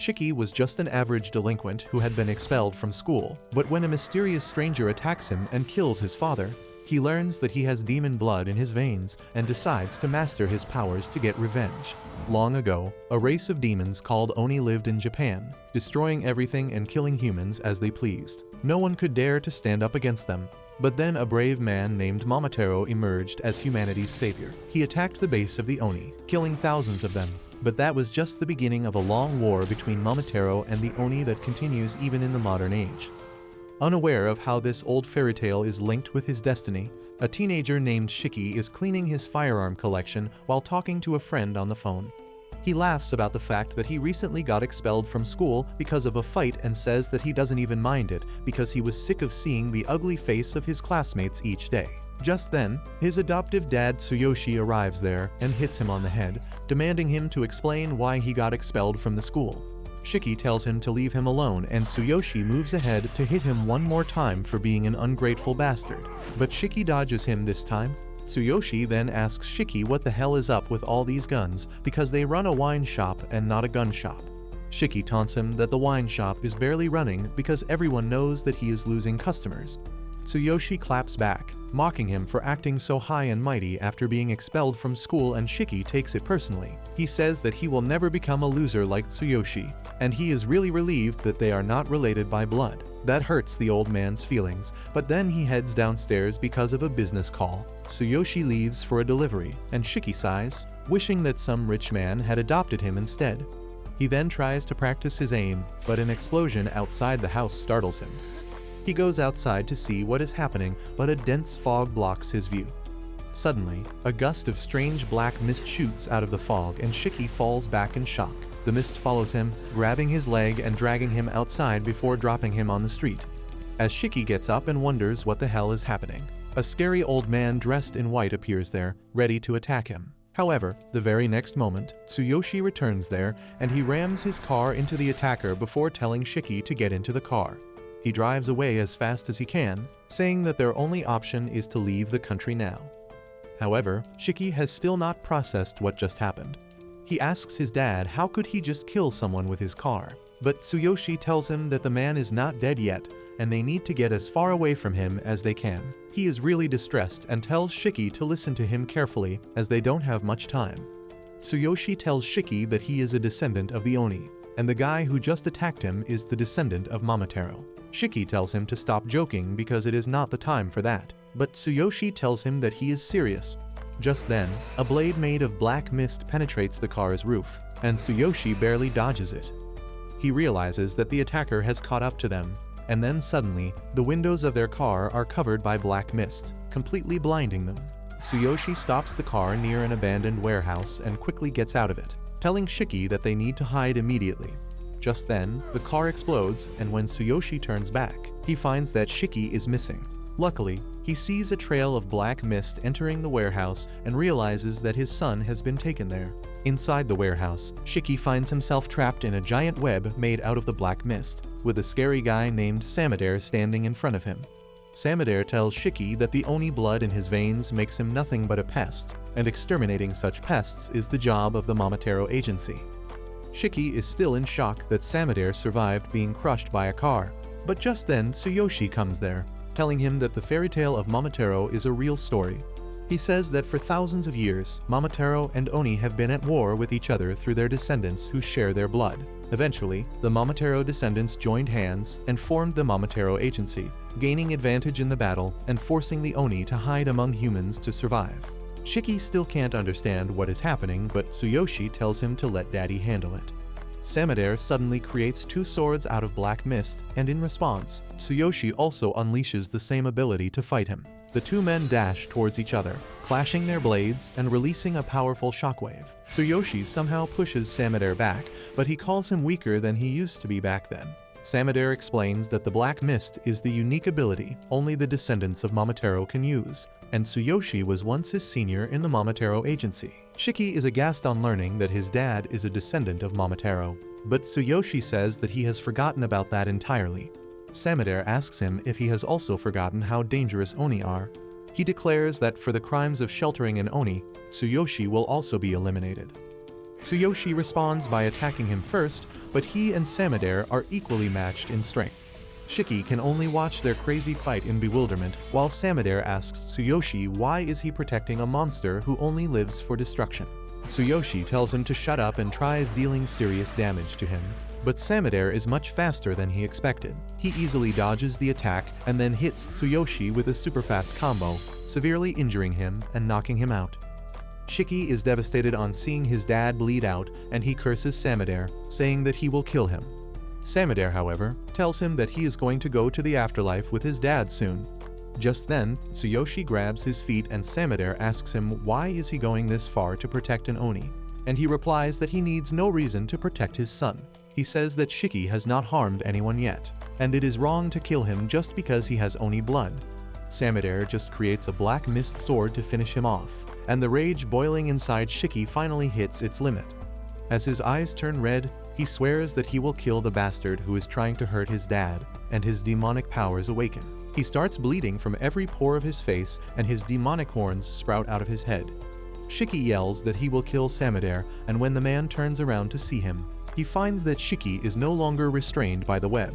Shiki was just an average delinquent who had been expelled from school, but when a mysterious stranger attacks him and kills his father, he learns that he has demon blood in his veins and decides to master his powers to get revenge. Long ago, a race of demons called Oni lived in Japan, destroying everything and killing humans as they pleased. No one could dare to stand up against them. But then a brave man named Momotaro emerged as humanity's savior. He attacked the base of the Oni, killing thousands of them. But that was just the beginning of a long war between Momotaro and the Oni that continues even in the modern age. Unaware of how this old fairy tale is linked with his destiny, a teenager named Shiki is cleaning his firearm collection while talking to a friend on the phone. He laughs about the fact that he recently got expelled from school because of a fight and says that he doesn't even mind it because he was sick of seeing the ugly face of his classmates each day. Just then, his adoptive dad Tsuyoshi arrives there and hits him on the head, demanding him to explain why he got expelled from the school. Shiki tells him to leave him alone and Tsuyoshi moves ahead to hit him one more time for being an ungrateful bastard. But Shiki dodges him this time. Tsuyoshi then asks Shiki what the hell is up with all these guns because they run a wine shop and not a gun shop. Shiki taunts him that the wine shop is barely running because everyone knows that he is losing customers. Tsuyoshi claps back, mocking him for acting so high and mighty after being expelled from school, and Shiki takes it personally. He says that he will never become a loser like Tsuyoshi, and he is really relieved that they are not related by blood. That hurts the old man's feelings, but then he heads downstairs because of a business call. Tsuyoshi leaves for a delivery, and Shiki sighs, wishing that some rich man had adopted him instead. He then tries to practice his aim, but an explosion outside the house startles him. He goes outside to see what is happening, but a dense fog blocks his view. Suddenly, a gust of strange black mist shoots out of the fog and Shiki falls back in shock. The mist follows him, grabbing his leg and dragging him outside before dropping him on the street. As Shiki gets up and wonders what the hell is happening, a scary old man dressed in white appears there, ready to attack him. However, the very next moment, Tsuyoshi returns there and he rams his car into the attacker before telling Shiki to get into the car. He drives away as fast as he can, saying that their only option is to leave the country now. However, Shiki has still not processed what just happened. He asks his dad how could he just kill someone with his car, but Tsuyoshi tells him that the man is not dead yet and they need to get as far away from him as they can. He is really distressed and tells Shiki to listen to him carefully as they don't have much time. Tsuyoshi tells Shiki that he is a descendant of the Oni, and the guy who just attacked him is the descendant of Momotaro. Shiki tells him to stop joking because it is not the time for that, but Tsuyoshi tells him that he is serious. Just then, a blade made of black mist penetrates the car's roof, and Tsuyoshi barely dodges it. He realizes that the attacker has caught up to them, and then suddenly, the windows of their car are covered by black mist, completely blinding them. Tsuyoshi stops the car near an abandoned warehouse and quickly gets out of it, telling Shiki that they need to hide immediately. Just then, the car explodes, and when Tsuyoshi turns back, he finds that Shiki is missing. Luckily, he sees a trail of black mist entering the warehouse and realizes that his son has been taken there. Inside the warehouse, Shiki finds himself trapped in a giant web made out of the black mist, with a scary guy named Samadare standing in front of him. Samadare tells Shiki that the Oni blood in his veins makes him nothing but a pest, and exterminating such pests is the job of the Momotaro agency. Shiki is still in shock that Samadare survived being crushed by a car, but just then Tsuyoshi comes there, telling him that the fairy tale of Momotaro is a real story. He says that for thousands of years, Momotaro and Oni have been at war with each other through their descendants who share their blood. Eventually, the Momotaro descendants joined hands and formed the Momotaro agency, gaining advantage in the battle and forcing the Oni to hide among humans to survive. Shiki still can't understand what is happening, but Tsuyoshi tells him to let Daddy handle it. Samadare suddenly creates two swords out of black mist, and in response, Tsuyoshi also unleashes the same ability to fight him. The two men dash towards each other, clashing their blades and releasing a powerful shockwave. Tsuyoshi somehow pushes Samadare back, but he calls him weaker than he used to be back then. Samadare explains that the black mist is the unique ability only the descendants of Momotaro can use, and Tsuyoshi was once his senior in the Momotaro agency. Shiki is aghast on learning that his dad is a descendant of Momotaro, but Tsuyoshi says that he has forgotten about that entirely. Samadare asks him if he has also forgotten how dangerous Oni are. He declares that for the crimes of sheltering an Oni, Tsuyoshi will also be eliminated. Tsuyoshi responds by attacking him first, but he and Samadare are equally matched in strength. Shiki can only watch their crazy fight in bewilderment, while Samadare asks Tsuyoshi why is he protecting a monster who only lives for destruction. Tsuyoshi tells him to shut up and tries dealing serious damage to him. But Samadare is much faster than he expected. He easily dodges the attack and then hits Tsuyoshi with a super fast combo, severely injuring him and knocking him out. Shiki is devastated on seeing his dad bleed out, and he curses Samadare, saying that he will kill him. Samadare, however, tells him that he is going to go to the afterlife with his dad soon. Just then, Tsuyoshi grabs his feet and Samadare asks him why is he going this far to protect an Oni, and he replies that he needs no reason to protect his son. He says that Shiki has not harmed anyone yet, and it is wrong to kill him just because he has Oni blood. Samadare just creates a black mist sword to finish him off, and the rage boiling inside Shiki finally hits its limit. As his eyes turn red, he swears that he will kill the bastard who is trying to hurt his dad, and his demonic powers awaken. He starts bleeding from every pore of his face, and his demonic horns sprout out of his head. Shiki yells that he will kill Samadare, and when the man turns around to see him, he finds that Shiki is no longer restrained by the web.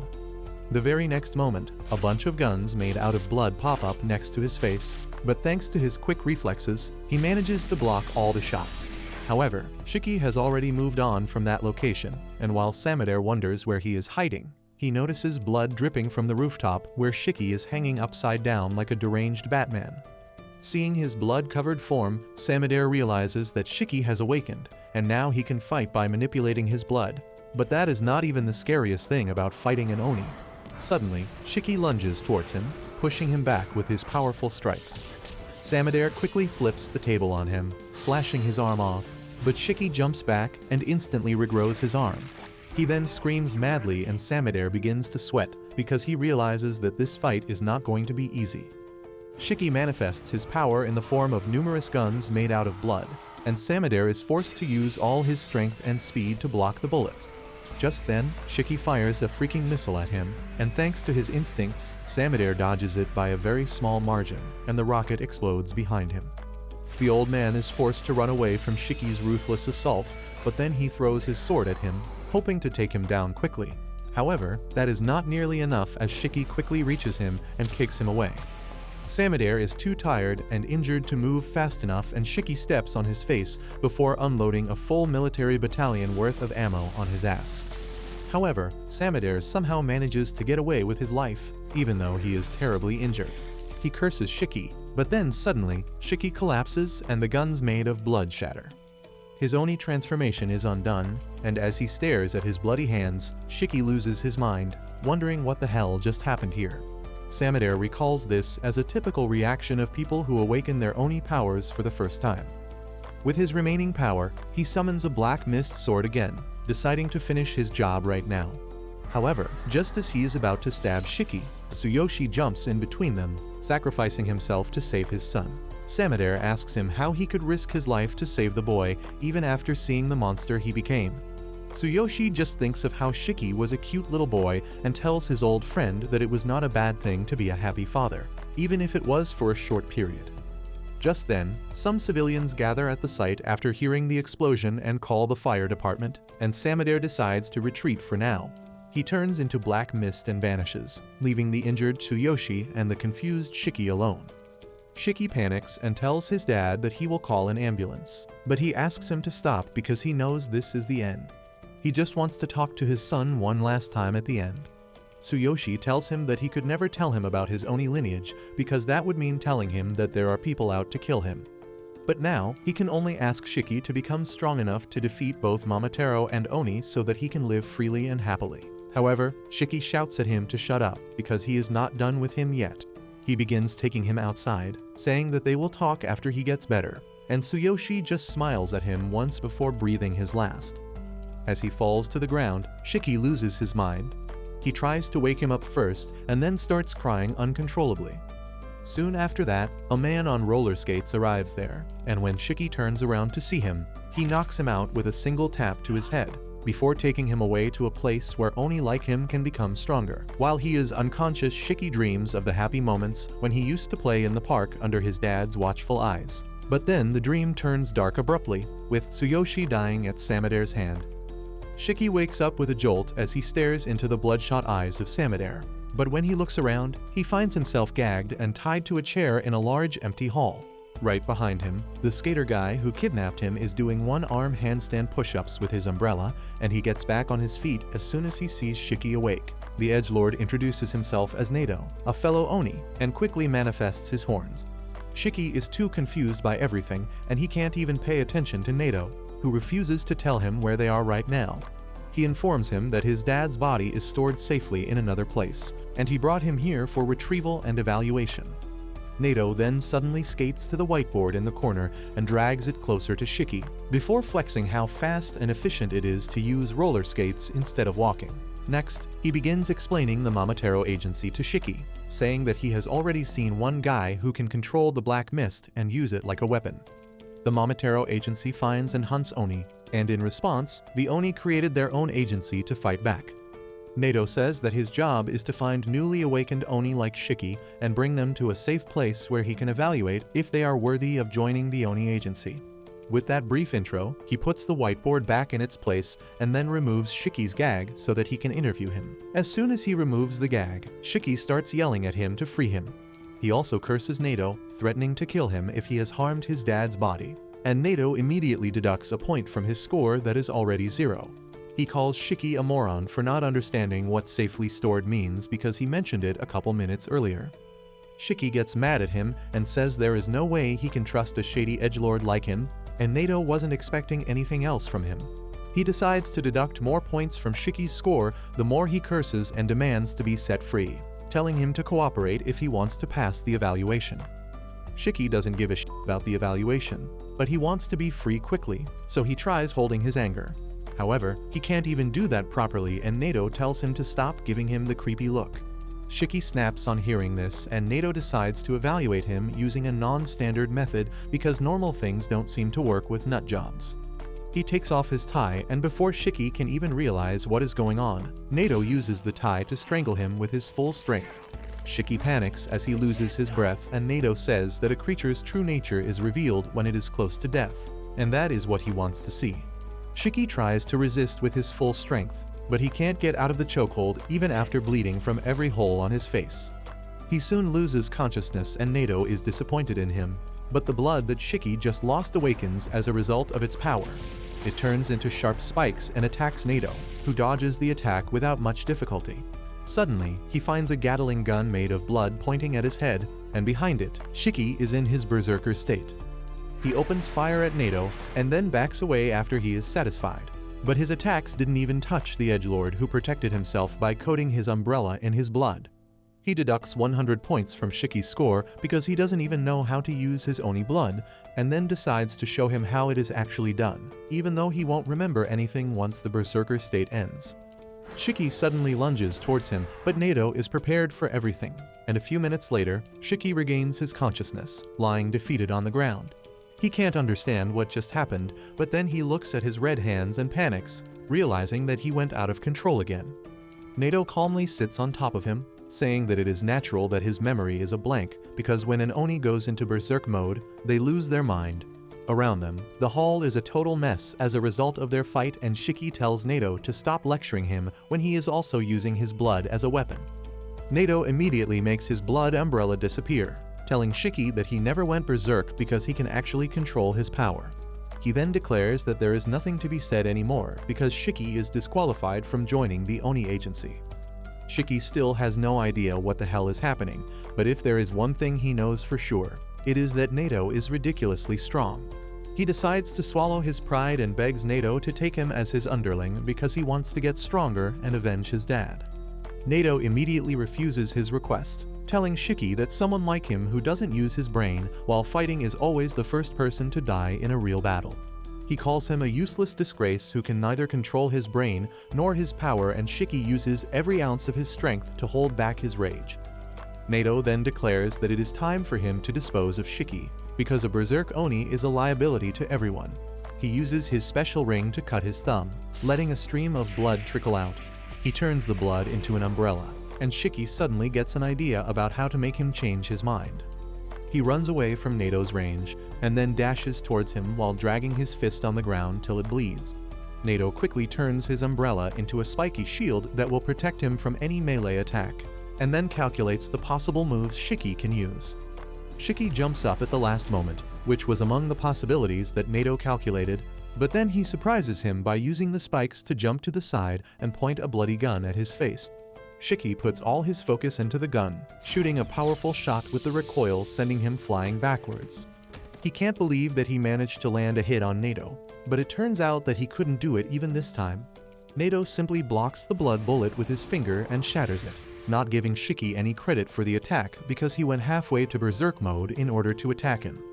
The very next moment, a bunch of guns made out of blood pop up next to his face, but thanks to his quick reflexes, he manages to block all the shots. However, Shiki has already moved on from that location, and while Samadare wonders where he is hiding, he notices blood dripping from the rooftop where Shiki is hanging upside down like a deranged Batman. Seeing his blood-covered form, Samadare realizes that Shiki has awakened, and now he can fight by manipulating his blood. But that is not even the scariest thing about fighting an Oni. Suddenly, Shiki lunges towards him, pushing him back with his powerful strikes. Samadare quickly flips the table on him, slashing his arm off, but Shiki jumps back and instantly regrows his arm. He then screams madly and Samadare begins to sweat because he realizes that this fight is not going to be easy. Shiki manifests his power in the form of numerous guns made out of blood, and Samadare is forced to use all his strength and speed to block the bullets. Just then, Shiki fires a freaking missile at him, and thanks to his instincts, Samadare dodges it by a very small margin, and the rocket explodes behind him. The old man is forced to run away from Shiki's ruthless assault, but then he throws his sword at him, hoping to take him down quickly. However, that is not nearly enough as Shiki quickly reaches him and kicks him away. Samadare is too tired and injured to move fast enough, and Shiki steps on his face before unloading a full military battalion worth of ammo on his ass. However, Samadare somehow manages to get away with his life, even though he is terribly injured. He curses Shiki, but then suddenly, Shiki collapses and the guns made of blood shatter. His Oni transformation is undone, and as he stares at his bloody hands, Shiki loses his mind, wondering what the hell just happened here. Samadare recalls this as a typical reaction of people who awaken their Oni powers for the first time. With his remaining power, he summons a black mist sword again, deciding to finish his job right now. However, just as he is about to stab Shiki, Tsuyoshi jumps in between them, sacrificing himself to save his son. Samadare asks him how he could risk his life to save the boy even after seeing the monster he became. Tsuyoshi just thinks of how Shiki was a cute little boy and tells his old friend that it was not a bad thing to be a happy father, even if it was for a short period. Just then, some civilians gather at the site after hearing the explosion and call the fire department, and Samadare decides to retreat for now. He turns into black mist and vanishes, leaving the injured Tsuyoshi and the confused Shiki alone. Shiki panics and tells his dad that he will call an ambulance, but he asks him to stop because he knows this is the end. He just wants to talk to his son one last time at the end. Tsuyoshi tells him that he could never tell him about his Oni lineage because that would mean telling him that there are people out to kill him. But now, he can only ask Shiki to become strong enough to defeat both Momotaro and Oni so that he can live freely and happily. However, Shiki shouts at him to shut up because he is not done with him yet. He begins taking him outside, saying that they will talk after he gets better, and Tsuyoshi just smiles at him once before breathing his last. As he falls to the ground, Shiki loses his mind. He tries to wake him up first and then starts crying uncontrollably. Soon after that, a man on roller skates arrives there, and when Shiki turns around to see him, he knocks him out with a single tap to his head, before taking him away to a place where Oni like him can become stronger. While he is unconscious, Shiki dreams of the happy moments when he used to play in the park under his dad's watchful eyes. But then the dream turns dark abruptly, with Tsuyoshi dying at Samadere's hand. Shiki wakes up with a jolt as he stares into the bloodshot eyes of Samadere. But when he looks around, he finds himself gagged and tied to a chair in a large empty hall. Right behind him, the skater guy who kidnapped him is doing one-arm handstand push-ups with his umbrella, and he gets back on his feet as soon as he sees Shiki awake. The edgelord introduces himself as Nato, a fellow Oni, and quickly manifests his horns. Shiki is too confused by everything, and he can't even pay attention to Nato, who refuses to tell him where they are right now. He informs him that his dad's body is stored safely in another place, and he brought him here for retrieval and evaluation. Nato then suddenly skates to the whiteboard in the corner and drags it closer to Shiki, before flexing how fast and efficient it is to use roller skates instead of walking. Next, he begins explaining the Momotaro agency to Shiki, saying that he has already seen one guy who can control the black mist and use it like a weapon. The Momotaro agency finds and hunts Oni, and in response, the Oni created their own agency to fight back. Nato says that his job is to find newly awakened Oni like Shiki and bring them to a safe place where he can evaluate if they are worthy of joining the Oni agency. With that brief intro, he puts the whiteboard back in its place and then removes Shiki's gag so that he can interview him. As soon as he removes the gag, Shiki starts yelling at him to free him. He also curses Nato, threatening to kill him if he has harmed his dad's body. And Nato immediately deducts a point from his score that is already 0. He calls Shiki a moron for not understanding what safely stored means because he mentioned it a couple minutes earlier. Shiki gets mad at him and says there is no way he can trust a shady edgelord like him, and Nato wasn't expecting anything else from him. He decides to deduct more points from Shiki's score the more he curses and demands to be set free, telling him to cooperate if he wants to pass the evaluation. Shiki doesn't give a shit about the evaluation, but he wants to be free quickly, so he tries holding his anger. However, he can't even do that properly, and Nato tells him to stop giving him the creepy look. Shiki snaps on hearing this, and Nato decides to evaluate him using a non-standard method because normal things don't seem to work with nut jobs. He takes off his tie, and before Shiki can even realize what is going on, Nato uses the tie to strangle him with his full strength. Shiki panics as he loses his breath, and Nato says that a creature's true nature is revealed when it is close to death, and that is what he wants to see. Shiki tries to resist with his full strength, but he can't get out of the chokehold even after bleeding from every hole on his face. He soon loses consciousness, and Nato is disappointed in him, but the blood that Shiki just lost awakens as a result of its power. It turns into sharp spikes and attacks Nato, who dodges the attack without much difficulty. Suddenly, he finds a Gatling gun made of blood pointing at his head, and behind it, Shiki is in his berserker state. He opens fire at Nato and then backs away after he is satisfied. But his attacks didn't even touch the edgelord, who protected himself by coating his umbrella in his blood. He deducts 100 points from Shiki's score because he doesn't even know how to use his Oni blood, and then decides to show him how it is actually done, even though he won't remember anything once the berserker state ends. Shiki suddenly lunges towards him, but Nato is prepared for everything, and a few minutes later, Shiki regains his consciousness, lying defeated on the ground. He can't understand what just happened, but then he looks at his red hands and panics, realizing that he went out of control again. Nato calmly sits on top of him, saying that it is natural that his memory is a blank because when an Oni goes into berserk mode, they lose their mind. Around them, the hall is a total mess as a result of their fight, and Shiki tells Nato to stop lecturing him when he is also using his blood as a weapon. Nato immediately makes his blood umbrella disappear, telling Shiki that he never went berserk because he can actually control his power. He then declares that there is nothing to be said anymore because Shiki is disqualified from joining the Oni agency. Shiki still has no idea what the hell is happening, but if there is one thing he knows for sure, it is that Nato is ridiculously strong. He decides to swallow his pride and begs Nato to take him as his underling because he wants to get stronger and avenge his dad. Nato immediately refuses his request, telling Shiki that someone like him who doesn't use his brain while fighting is always the first person to die in a real battle. He calls him a useless disgrace who can neither control his brain nor his power, and Shiki uses every ounce of his strength to hold back his rage. Nato then declares that it is time for him to dispose of Shiki, because a berserk Oni is a liability to everyone. He uses his special ring to cut his thumb, letting a stream of blood trickle out. He turns the blood into an umbrella, and Shiki suddenly gets an idea about how to make him change his mind. He runs away from Nato's range, and then dashes towards him while dragging his fist on the ground till it bleeds. Nato quickly turns his umbrella into a spiky shield that will protect him from any melee attack, and then calculates the possible moves Shiki can use. Shiki jumps up at the last moment, which was among the possibilities that Nato calculated, but then he surprises him by using the spikes to jump to the side and point a bloody gun at his face. Shiki puts all his focus into the gun, shooting a powerful shot with the recoil sending him flying backwards. He can't believe that he managed to land a hit on Nato, but it turns out that he couldn't do it even this time. Nato simply blocks the blood bullet with his finger and shatters it, not giving Shiki any credit for the attack because he went halfway to berserk mode in order to attack him.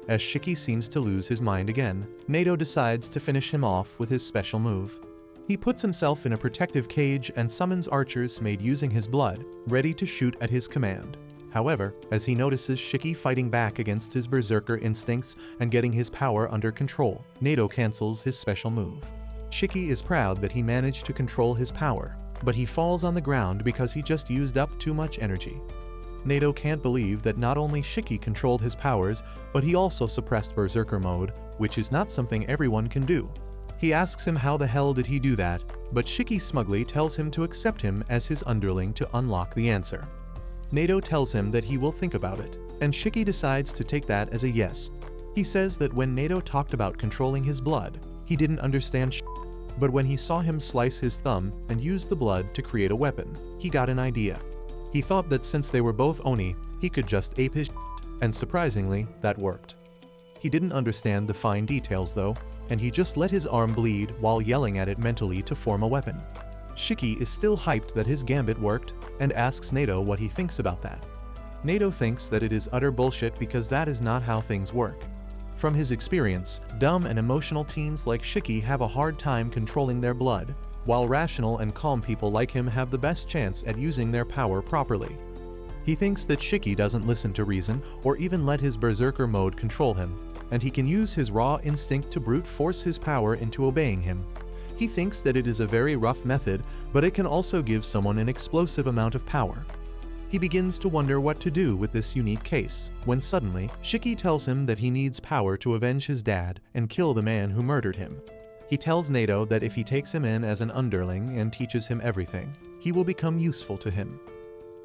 As Shiki seems to lose his mind again, Nato decides to finish him off with his special move. He puts himself in a protective cage and summons archers made using his blood, ready to shoot at his command. However, as he notices Shiki fighting back against his berserker instincts and getting his power under control, Nato cancels his special move. Shiki is proud that he managed to control his power, but he falls on the ground because he just used up too much energy. Nato can't believe that not only Shiki controlled his powers, but he also suppressed berserker mode, which is not something everyone can do. He asks him how the hell did he do that, but Shiki smugly tells him to accept him as his underling to unlock the answer. Nato tells him that he will think about it, and Shiki decides to take that as a yes. He says that when Nato talked about controlling his blood, he didn't understand shit, but when he saw him slice his thumb and use the blood to create a weapon, he got an idea. He thought that since they were both Oni, he could just ape his shit, and surprisingly, that worked. He didn't understand the fine details though, and he just let his arm bleed while yelling at it mentally to form a weapon. Shiki is still hyped that his gambit worked, and asks Nato what he thinks about that. Nato thinks that it is utter bullshit because that is not how things work. From his experience, dumb and emotional teens like Shiki have a hard time controlling their blood, while rational and calm people like him have the best chance at using their power properly. He thinks that Shiki doesn't listen to reason or even let his berserker mode control him, and he can use his raw instinct to brute force his power into obeying him. He thinks that it is a very rough method, but it can also give someone an explosive amount of power. He begins to wonder what to do with this unique case, when suddenly, Shiki tells him that he needs power to avenge his dad and kill the man who murdered him. He tells Nato that if he takes him in as an underling and teaches him everything, he will become useful to him.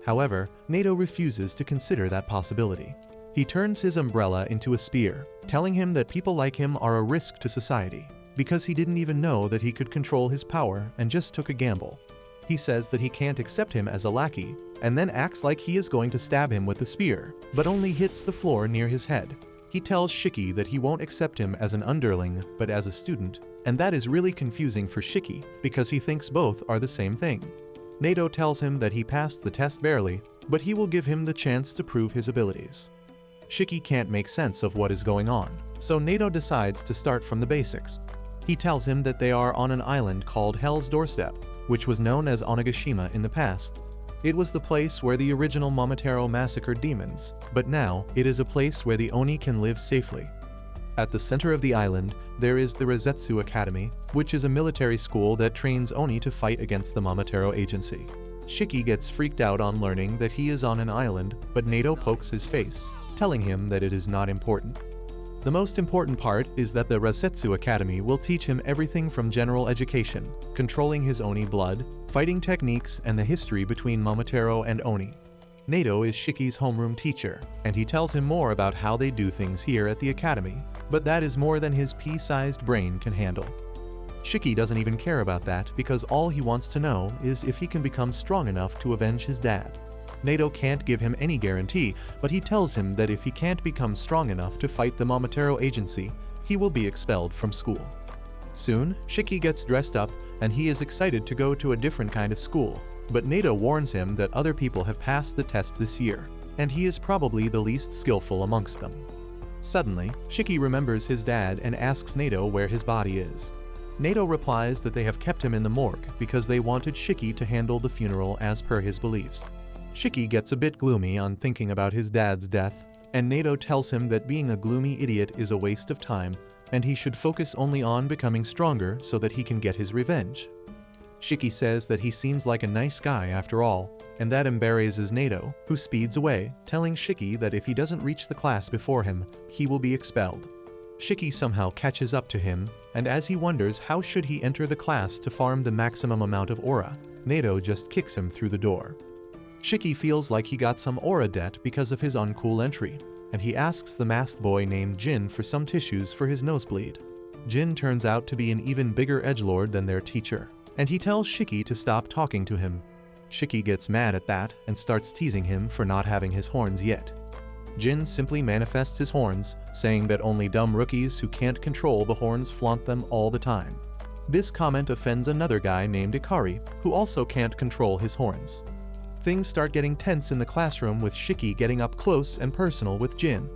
However, Nato refuses to consider that possibility. He turns his umbrella into a spear, telling him that people like him are a risk to society, because he didn't even know that he could control his power and just took a gamble. He says that he can't accept him as a lackey, and then acts like he is going to stab him with the spear, but only hits the floor near his head. He tells Shiki that he won't accept him as an underling, but as a student, and that is really confusing for Shiki, because he thinks both are the same thing. Nato tells him that he passed the test barely, but he will give him the chance to prove his abilities. Shiki can't make sense of what is going on, so Nato decides to start from the basics. He tells him that they are on an island called Hell's Doorstep, which was known as Onigashima in the past. It was the place where the original Momotaro massacred demons, but now it is a place where the Oni can live safely. At the center of the island, there is the Rosetsu Academy, which is a military school that trains Oni to fight against the Momotaro agency. Shiki gets freaked out on learning that he is on an island, but Nato pokes his face, telling him that it is not important. The most important part is that the Rosetsu Academy will teach him everything from general education, controlling his Oni blood, fighting techniques, and the history between Momotaro and Oni. Nato is Shiki's homeroom teacher, and he tells him more about how they do things here at the academy, but that is more than his pea-sized brain can handle. Shiki doesn't even care about that because all he wants to know is if he can become strong enough to avenge his dad. Nato can't give him any guarantee, but he tells him that if he can't become strong enough to fight the Momotaro agency, he will be expelled from school. Soon, Shiki gets dressed up, and he is excited to go to a different kind of school, but Nato warns him that other people have passed the test this year, and he is probably the least skillful amongst them. Suddenly, Shiki remembers his dad and asks Nato where his body is. Nato replies that they have kept him in the morgue because they wanted Shiki to handle the funeral as per his beliefs. Shiki gets a bit gloomy on thinking about his dad's death, and Nato tells him that being a gloomy idiot is a waste of time, and he should focus only on becoming stronger so that he can get his revenge. Shiki says that he seems like a nice guy after all, and that embarrasses Nato, who speeds away, telling Shiki that if he doesn't reach the class before him, he will be expelled. Shiki somehow catches up to him, and as he wonders how should he enter the class to farm the maximum amount of aura, Nato just kicks him through the door. Shiki feels like he got some aura debt because of his uncool entry, and he asks the masked boy named Jin for some tissues for his nosebleed. Jin turns out to be an even bigger edgelord than their teacher, and he tells Shiki to stop talking to him. Shiki gets mad at that and starts teasing him for not having his horns yet. Jin simply manifests his horns, saying that only dumb rookies who can't control the horns flaunt them all the time. This comment offends another guy named Ikari, who also can't control his horns. Things start getting tense in the classroom with Shiki getting up close and personal with Jin.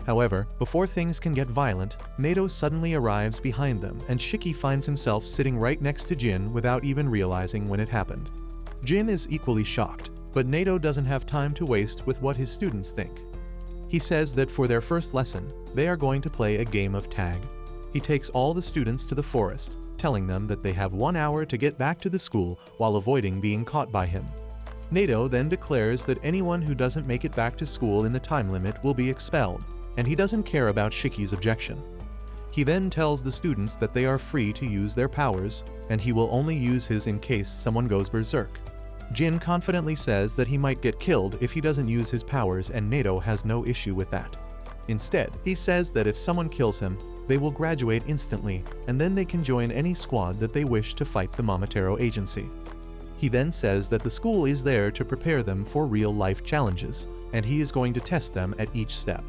However, before things can get violent, Nato suddenly arrives behind them and Shiki finds himself sitting right next to Jin without even realizing when it happened. Jin is equally shocked, but Nato doesn't have time to waste with what his students think. He says that for their first lesson, they are going to play a game of tag. He takes all the students to the forest, telling them that they have 1 hour to get back to the school while avoiding being caught by him. Nato then declares that anyone who doesn't make it back to school in the time limit will be expelled, and he doesn't care about Shiki's objection. He then tells the students that they are free to use their powers, and he will only use his in case someone goes berserk. Jin confidently says that he might get killed if he doesn't use his powers, and Nato has no issue with that. Instead, he says that if someone kills him, they will graduate instantly, and then they can join any squad that they wish to fight the Momotaro agency. He then says that the school is there to prepare them for real-life challenges, and he is going to test them at each step.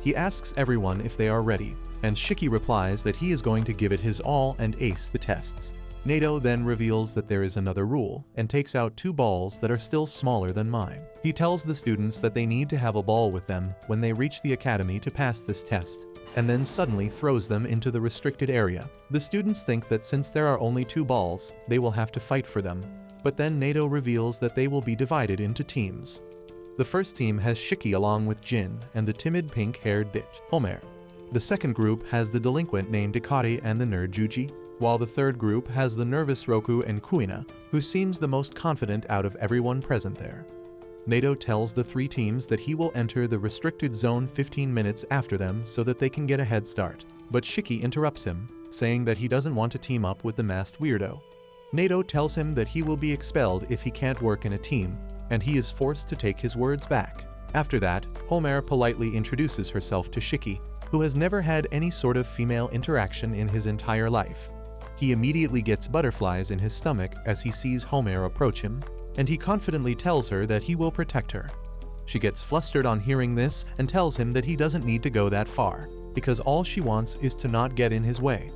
He asks everyone if they are ready, and Shiki replies that he is going to give it his all and ace the tests. Nato then reveals that there is another rule, and takes out 2 balls that are still smaller than mine. He tells the students that they need to have a ball with them when they reach the academy to pass this test, and then suddenly throws them into the restricted area. The students think that since there are only 2 balls, they will have to fight for them, but then Nato reveals that they will be divided into teams. The first team has Shiki along with Jin and the timid pink-haired bitch, Homer. The second group has the delinquent named Ikari and the nerd Juji, while the third group has the nervous Roku and Kuina, who seems the most confident out of everyone present there. Nato tells the 3 teams that he will enter the restricted zone 15 minutes after them so that they can get a head start, but Shiki interrupts him, saying that he doesn't want to team up with the masked weirdo. Nato tells him that he will be expelled if he can't work in a team, and he is forced to take his words back. After that, Homer politely introduces herself to Shiki, who has never had any sort of female interaction in his entire life. He immediately gets butterflies in his stomach as he sees Homer approach him, and he confidently tells her that he will protect her. She gets flustered on hearing this and tells him that he doesn't need to go that far, because all she wants is to not get in his way.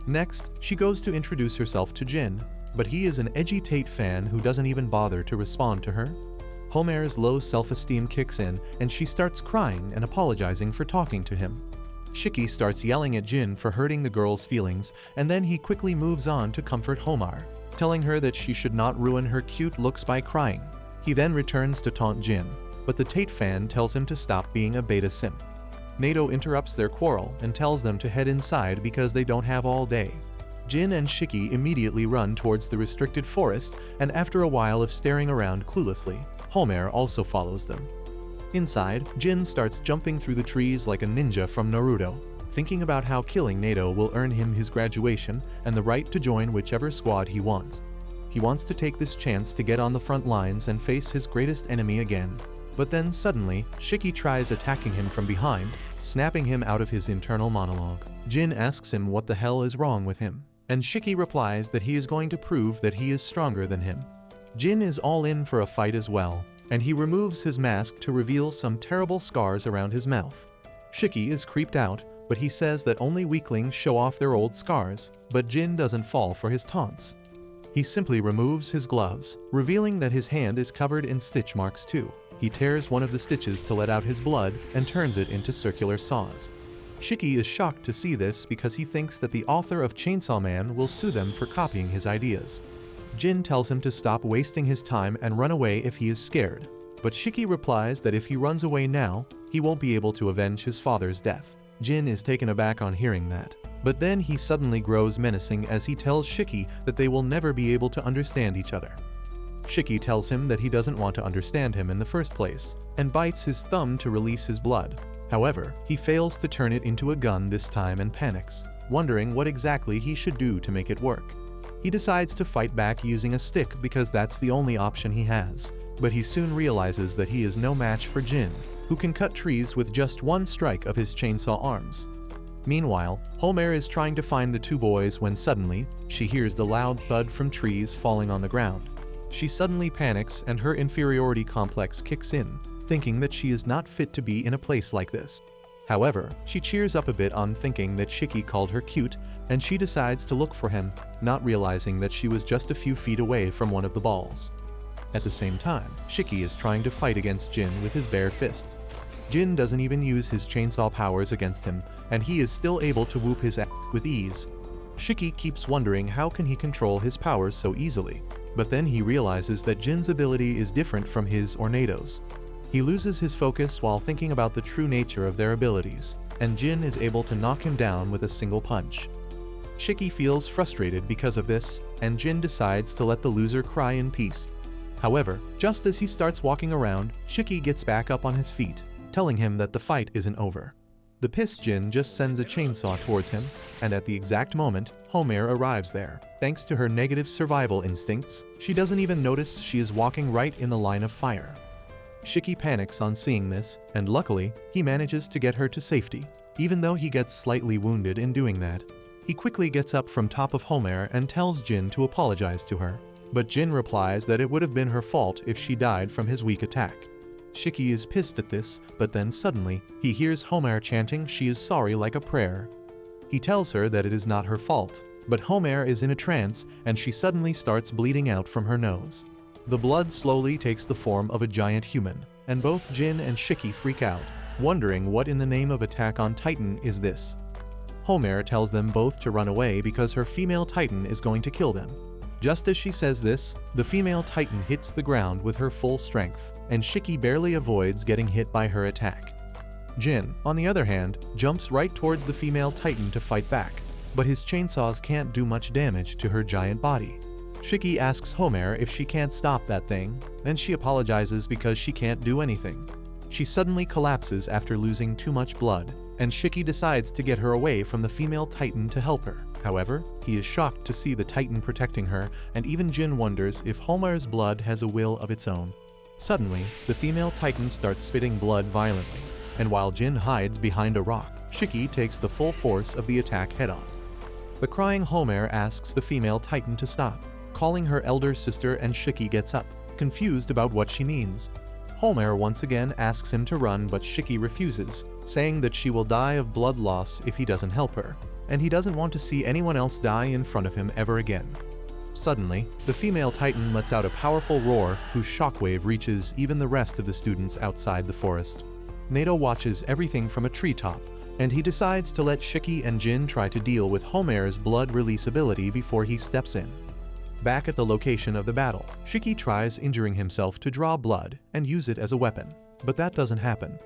Next, she goes to introduce herself to Jin, but he is an edgy Tate fan who doesn't even bother to respond to her. Homer's low self-esteem kicks in and she starts crying and apologizing for talking to him. Shiki starts yelling at Jin for hurting the girl's feelings, and then he quickly moves on to comfort Homer, telling her that she should not ruin her cute looks by crying. He then returns to taunt Jin, but the Tate fan tells him to stop being a beta simp. Nato interrupts their quarrel and tells them to head inside because they don't have all day. Jin and Shiki immediately run towards the restricted forest, and after a while of staring around cluelessly, Homer also follows them. Inside, Jin starts jumping through the trees like a ninja from Naruto, thinking about how killing Nato will earn him his graduation and the right to join whichever squad he wants. He wants to take this chance to get on the front lines and face his greatest enemy again. But then suddenly, Shiki tries attacking him from behind, snapping him out of his internal monologue. Jin asks him what the hell is wrong with him, and Shiki replies that he is going to prove that he is stronger than him. Jin is all in for a fight as well, and he removes his mask to reveal some terrible scars around his mouth. Shiki is creeped out, but he says that only weaklings show off their old scars, but Jin doesn't fall for his taunts. He simply removes his gloves, revealing that his hand is covered in stitch marks too. He tears one of the stitches to let out his blood and turns it into circular saws. Shiki is shocked to see this because he thinks that the author of Chainsaw Man will sue them for copying his ideas. Jin tells him to stop wasting his time and run away if he is scared, but Shiki replies that if he runs away now, he won't be able to avenge his father's death. Jin is taken aback on hearing that. But then he suddenly grows menacing as he tells Shiki that they will never be able to understand each other. Shiki tells him that he doesn't want to understand him in the first place, and bites his thumb to release his blood. However, he fails to turn it into a gun this time and panics, wondering what exactly he should do to make it work. He decides to fight back using a stick because that's the only option he has, but he soon realizes that he is no match for Jin, who can cut trees with just one strike of his chainsaw arms. Meanwhile, Homer is trying to find the two boys when suddenly, she hears the loud thud from trees falling on the ground. She suddenly panics and her inferiority complex kicks in, thinking that she is not fit to be in a place like this. However, she cheers up a bit on thinking that Shiki called her cute, and she decides to look for him, not realizing that she was just a few feet away from one of the balls. At the same time, Shiki is trying to fight against Jin with his bare fists. Jin doesn't even use his chainsaw powers against him, and he is still able to whoop his ass with ease. Shiki keeps wondering how can he control his powers so easily, but then he realizes that Jin's ability is different from his or Nado's. He loses his focus while thinking about the true nature of their abilities, and Jin is able to knock him down with a single punch. Shiki feels frustrated because of this, and Jin decides to let the loser cry in peace. However, just as he starts walking around, Shiki gets back up on his feet, telling him that the fight isn't over. The pissed Jin just sends a chainsaw towards him, and at the exact moment, Homer arrives there. Thanks to her negative survival instincts, she doesn't even notice she is walking right in the line of fire. Shiki panics on seeing this, and luckily, he manages to get her to safety, even though he gets slightly wounded in doing that. He quickly gets up from top of Homer and tells Jin to apologize to her, but Jin replies that it would have been her fault if she died from his weak attack. Shiki is pissed at this, but then suddenly, he hears Homer chanting she is sorry like a prayer. He tells her that it is not her fault, but Homer is in a trance and she suddenly starts bleeding out from her nose. The blood slowly takes the form of a giant human, and both Jin and Shiki freak out, wondering what in the name of Attack on Titan is this. Homer tells them both to run away because her female Titan is going to kill them. Just as she says this, the female Titan hits the ground with her full strength, and Shiki barely avoids getting hit by her attack. Jin, on the other hand, jumps right towards the female Titan to fight back, but his chainsaws can't do much damage to her giant body. Shiki asks Homer if she can't stop that thing, and she apologizes because she can't do anything. She suddenly collapses after losing too much blood, and Shiki decides to get her away from the female Titan to help her. However, he is shocked to see the Titan protecting her, and even Jin wonders if Homer's blood has a will of its own. Suddenly, the female Titan starts spitting blood violently, and while Jin hides behind a rock, Shiki takes the full force of the attack head-on. The crying Homer asks the female Titan to stop, calling her elder sister, and Shiki gets up, confused about what she means. Homer once again asks him to run, but Shiki refuses, saying that she will die of blood loss if he doesn't help her, and he doesn't want to see anyone else die in front of him ever again. Suddenly, the female Titan lets out a powerful roar whose shockwave reaches even the rest of the students outside the forest. Nato watches everything from a treetop, and he decides to let Shiki and Jin try to deal with Homer's blood release ability before he steps in. Back at the location of the battle, Shiki tries injuring himself to draw blood and use it as a weapon, but that doesn't happen.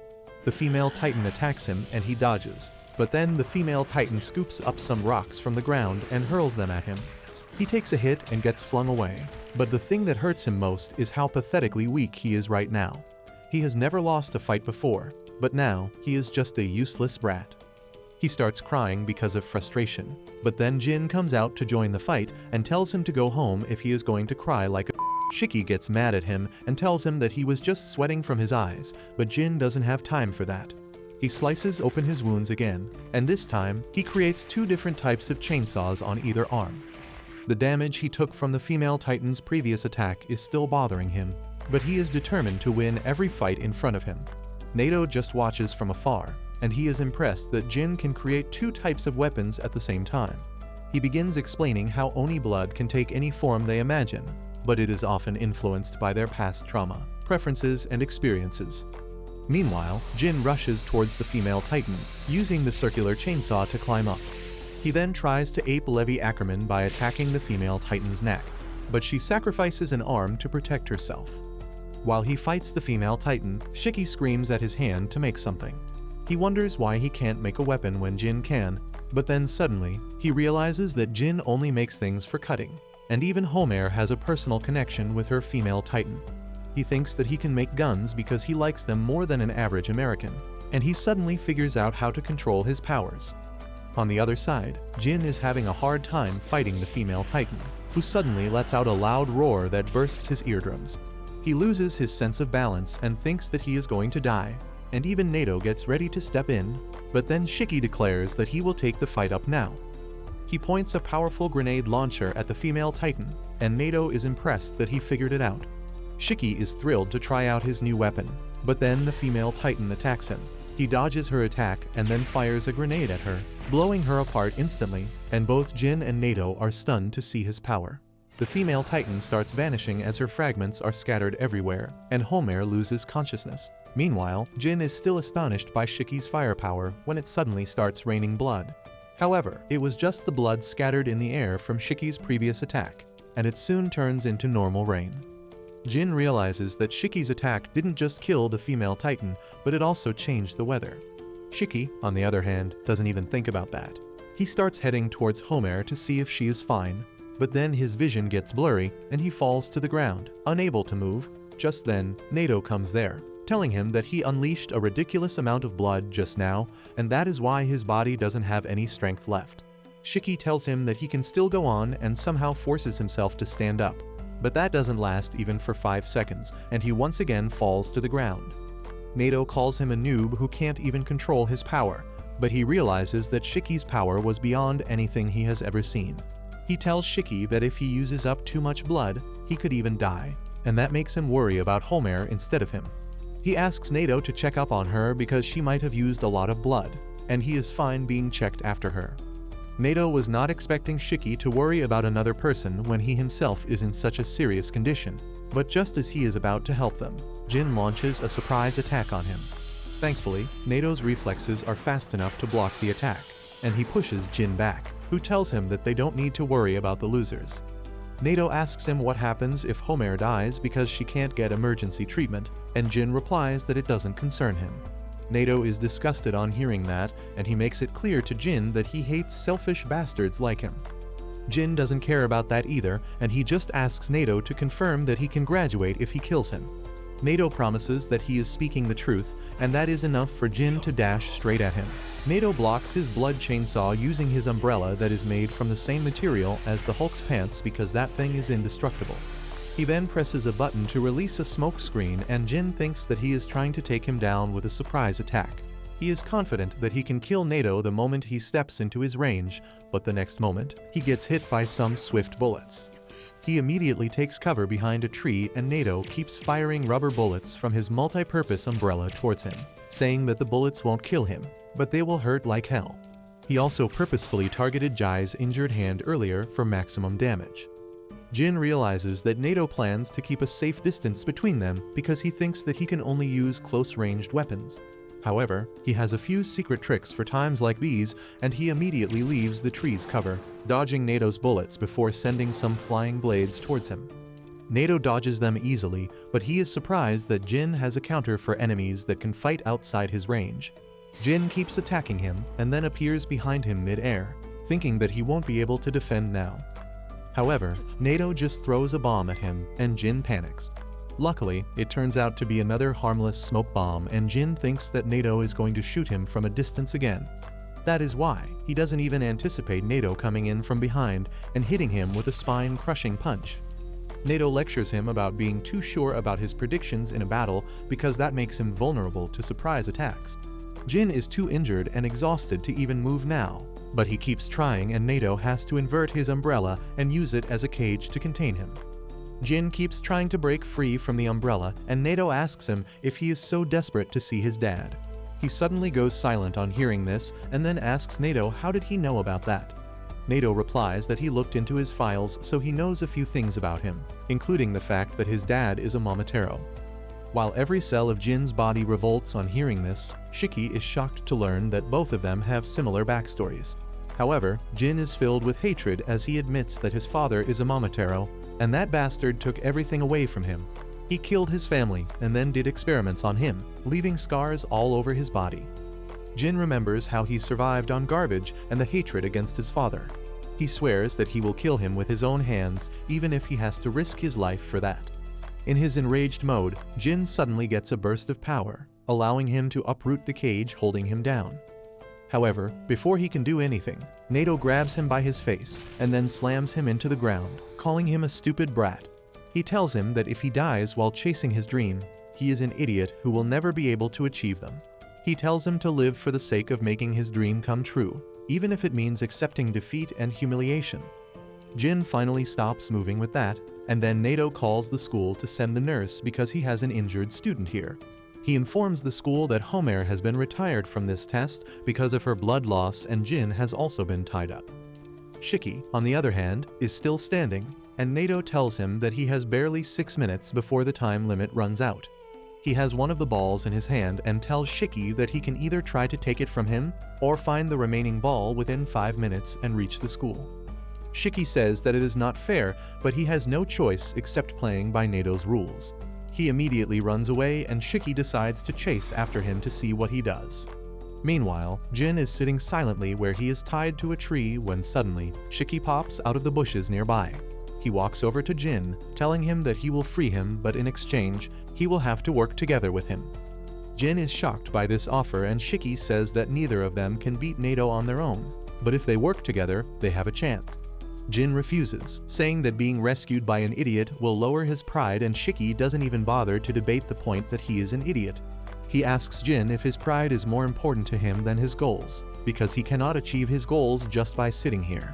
The female Titan attacks him and he dodges, but then the female Titan scoops up some rocks from the ground and hurls them at him. He takes a hit and gets flung away, but the thing that hurts him most is how pathetically weak he is right now. He has never lost a fight before, but now he is just a useless brat. He starts crying because of frustration, but then Jin comes out to join the fight and tells him to go home if he is going to cry like a Shiki gets mad at him and tells him that he was just sweating from his eyes, but Jin doesn't have time for that. He slices open his wounds again, and this time, he creates two different types of chainsaws on either arm. The damage he took from the female Titan's previous attack is still bothering him, but he is determined to win every fight in front of him. Nato just watches from afar, and he is impressed that Jin can create two types of weapons at the same time. He begins explaining how Oni blood can take any form they imagine, but it is often influenced by their past trauma, preferences, and experiences. Meanwhile, Jin rushes towards the female Titan, using the circular chainsaw to climb up. He then tries to ape Levi Ackerman by attacking the female Titan's neck, but she sacrifices an arm to protect herself. While he fights the female Titan, Shiki screams at his hand to make something. He wonders why he can't make a weapon when Jin can, but then suddenly, he realizes that Jin only makes things for cutting, and even Homer has a personal connection with her female titan. He thinks that he can make guns because he likes them more than an average American, and he suddenly figures out how to control his powers. On the other side, Jin is having a hard time fighting the female titan, who suddenly lets out a loud roar that bursts his eardrums. He loses his sense of balance and thinks that he is going to die, and even Nato gets ready to step in, but then Shiki declares that he will take the fight up now. He points a powerful grenade launcher at the female titan, and Nato is impressed that he figured it out. Shiki is thrilled to try out his new weapon, but then the female titan attacks him. He dodges her attack and then fires a grenade at her, blowing her apart instantly, and both Jin and Nato are stunned to see his power. The female titan starts vanishing as her fragments are scattered everywhere, and Homer loses consciousness. Meanwhile, Jin is still astonished by Shiki's firepower when it suddenly starts raining blood. However, it was just the blood scattered in the air from Shiki's previous attack, and it soon turns into normal rain. Jin realizes that Shiki's attack didn't just kill the female titan, but it also changed the weather. Shiki, on the other hand, doesn't even think about that. He starts heading towards Homer to see if she is fine, but then his vision gets blurry and he falls to the ground, unable to move. Just then, Nato comes there, telling him that he unleashed a ridiculous amount of blood just now, and that is why his body doesn't have any strength left. Shiki tells him that he can still go on and somehow forces himself to stand up, but that doesn't last even for 5 seconds, and he once again falls to the ground. Nato calls him a noob who can't even control his power, but he realizes that Shiki's power was beyond anything he has ever seen. He tells Shiki that if he uses up too much blood, he could even die, and that makes him worry about Homer instead of him. He asks Nato to check up on her because she might have used a lot of blood, and he is fine being checked after her. Nato was not expecting Shiki to worry about another person when he himself is in such a serious condition, but just as he is about to help them, Jin launches a surprise attack on him. Thankfully, Nato's reflexes are fast enough to block the attack, and he pushes Jin back, who tells him that they don't need to worry about the losers. Nato asks him what happens if Homer dies because she can't get emergency treatment, and Jin replies that it doesn't concern him. Nato is disgusted on hearing that, and he makes it clear to Jin that he hates selfish bastards like him. Jin doesn't care about that either, and he just asks Nato to confirm that he can graduate if he kills him. Nato promises that he is speaking the truth, and that is enough for Jin to dash straight at him. Nato blocks his blood chainsaw using his umbrella that is made from the same material as the Hulk's pants because that thing is indestructible. He then presses a button to release a smoke screen, and Jin thinks that he is trying to take him down with a surprise attack. He is confident that he can kill Nato the moment he steps into his range, but the next moment, he gets hit by some swift bullets. He immediately takes cover behind a tree, and Nato keeps firing rubber bullets from his multi-purpose umbrella towards him, saying that the bullets won't kill him, but they will hurt like hell. He also purposefully targeted Jai's injured hand earlier for maximum damage. Jin realizes that Nato plans to keep a safe distance between them because he thinks that he can only use close-ranged weapons. However, he has a few secret tricks for times like these, and he immediately leaves the tree's cover, dodging Nato's bullets before sending some flying blades towards him. Nato dodges them easily, but he is surprised that Jin has a counter for enemies that can fight outside his range. Jin keeps attacking him and then appears behind him mid-air, thinking that he won't be able to defend now. However, Nato just throws a bomb at him, and Jin panics. Luckily, it turns out to be another harmless smoke bomb, and Jin thinks that Nato is going to shoot him from a distance again. That is why he doesn't even anticipate Nato coming in from behind and hitting him with a spine-crushing punch. Nato lectures him about being too sure about his predictions in a battle because that makes him vulnerable to surprise attacks. Jin is too injured and exhausted to even move now, but he keeps trying, and Nato has to invert his umbrella and use it as a cage to contain him. Jin keeps trying to break free from the umbrella, and Nato asks him if he is so desperate to see his dad. He suddenly goes silent on hearing this, and then asks Nato how did he know about that. Nato replies that he looked into his files, so he knows a few things about him, including the fact that his dad is a Momotaro. While every cell of Jin's body revolts on hearing this, Shiki is shocked to learn that both of them have similar backstories. However, Jin is filled with hatred as he admits that his father is a Momotaro, and that bastard took everything away from him. He killed his family and then did experiments on him, leaving scars all over his body. Jin remembers how he survived on garbage and the hatred against his father. He swears that he will kill him with his own hands, even if he has to risk his life for that. In his enraged mode, Jin suddenly gets a burst of power, allowing him to uproot the cage holding him down. However, before he can do anything, Nato grabs him by his face and then slams him into the ground, calling him a stupid brat. He tells him that if he dies while chasing his dream, he is an idiot who will never be able to achieve them. He tells him to live for the sake of making his dream come true, even if it means accepting defeat and humiliation. Jin finally stops moving with that, and then Nato calls the school to send the nurse because he has an injured student here. He informs the school that Homer has been retired from this test because of her blood loss, and Jin has also been tied up. Shiki, on the other hand, is still standing, and Nato tells him that he has barely 6 minutes before the time limit runs out. He has one of the balls in his hand and tells Shiki that he can either try to take it from him or find the remaining ball within 5 minutes and reach the school. Shiki says that it is not fair, but he has no choice except playing by Nato's rules. He immediately runs away, and Shiki decides to chase after him to see what he does. Meanwhile, Jin is sitting silently where he is tied to a tree when suddenly Shiki pops out of the bushes nearby. He walks over to Jin, telling him that he will free him, but in exchange, he will have to work together with him. Jin is shocked by this offer, and Shiki says that neither of them can beat Nato on their own, but if they work together, they have a chance. Jin refuses, saying that being rescued by an idiot will lower his pride, and Shiki doesn't even bother to debate the point that he is an idiot. He asks Jin if his pride is more important to him than his goals, because he cannot achieve his goals just by sitting here.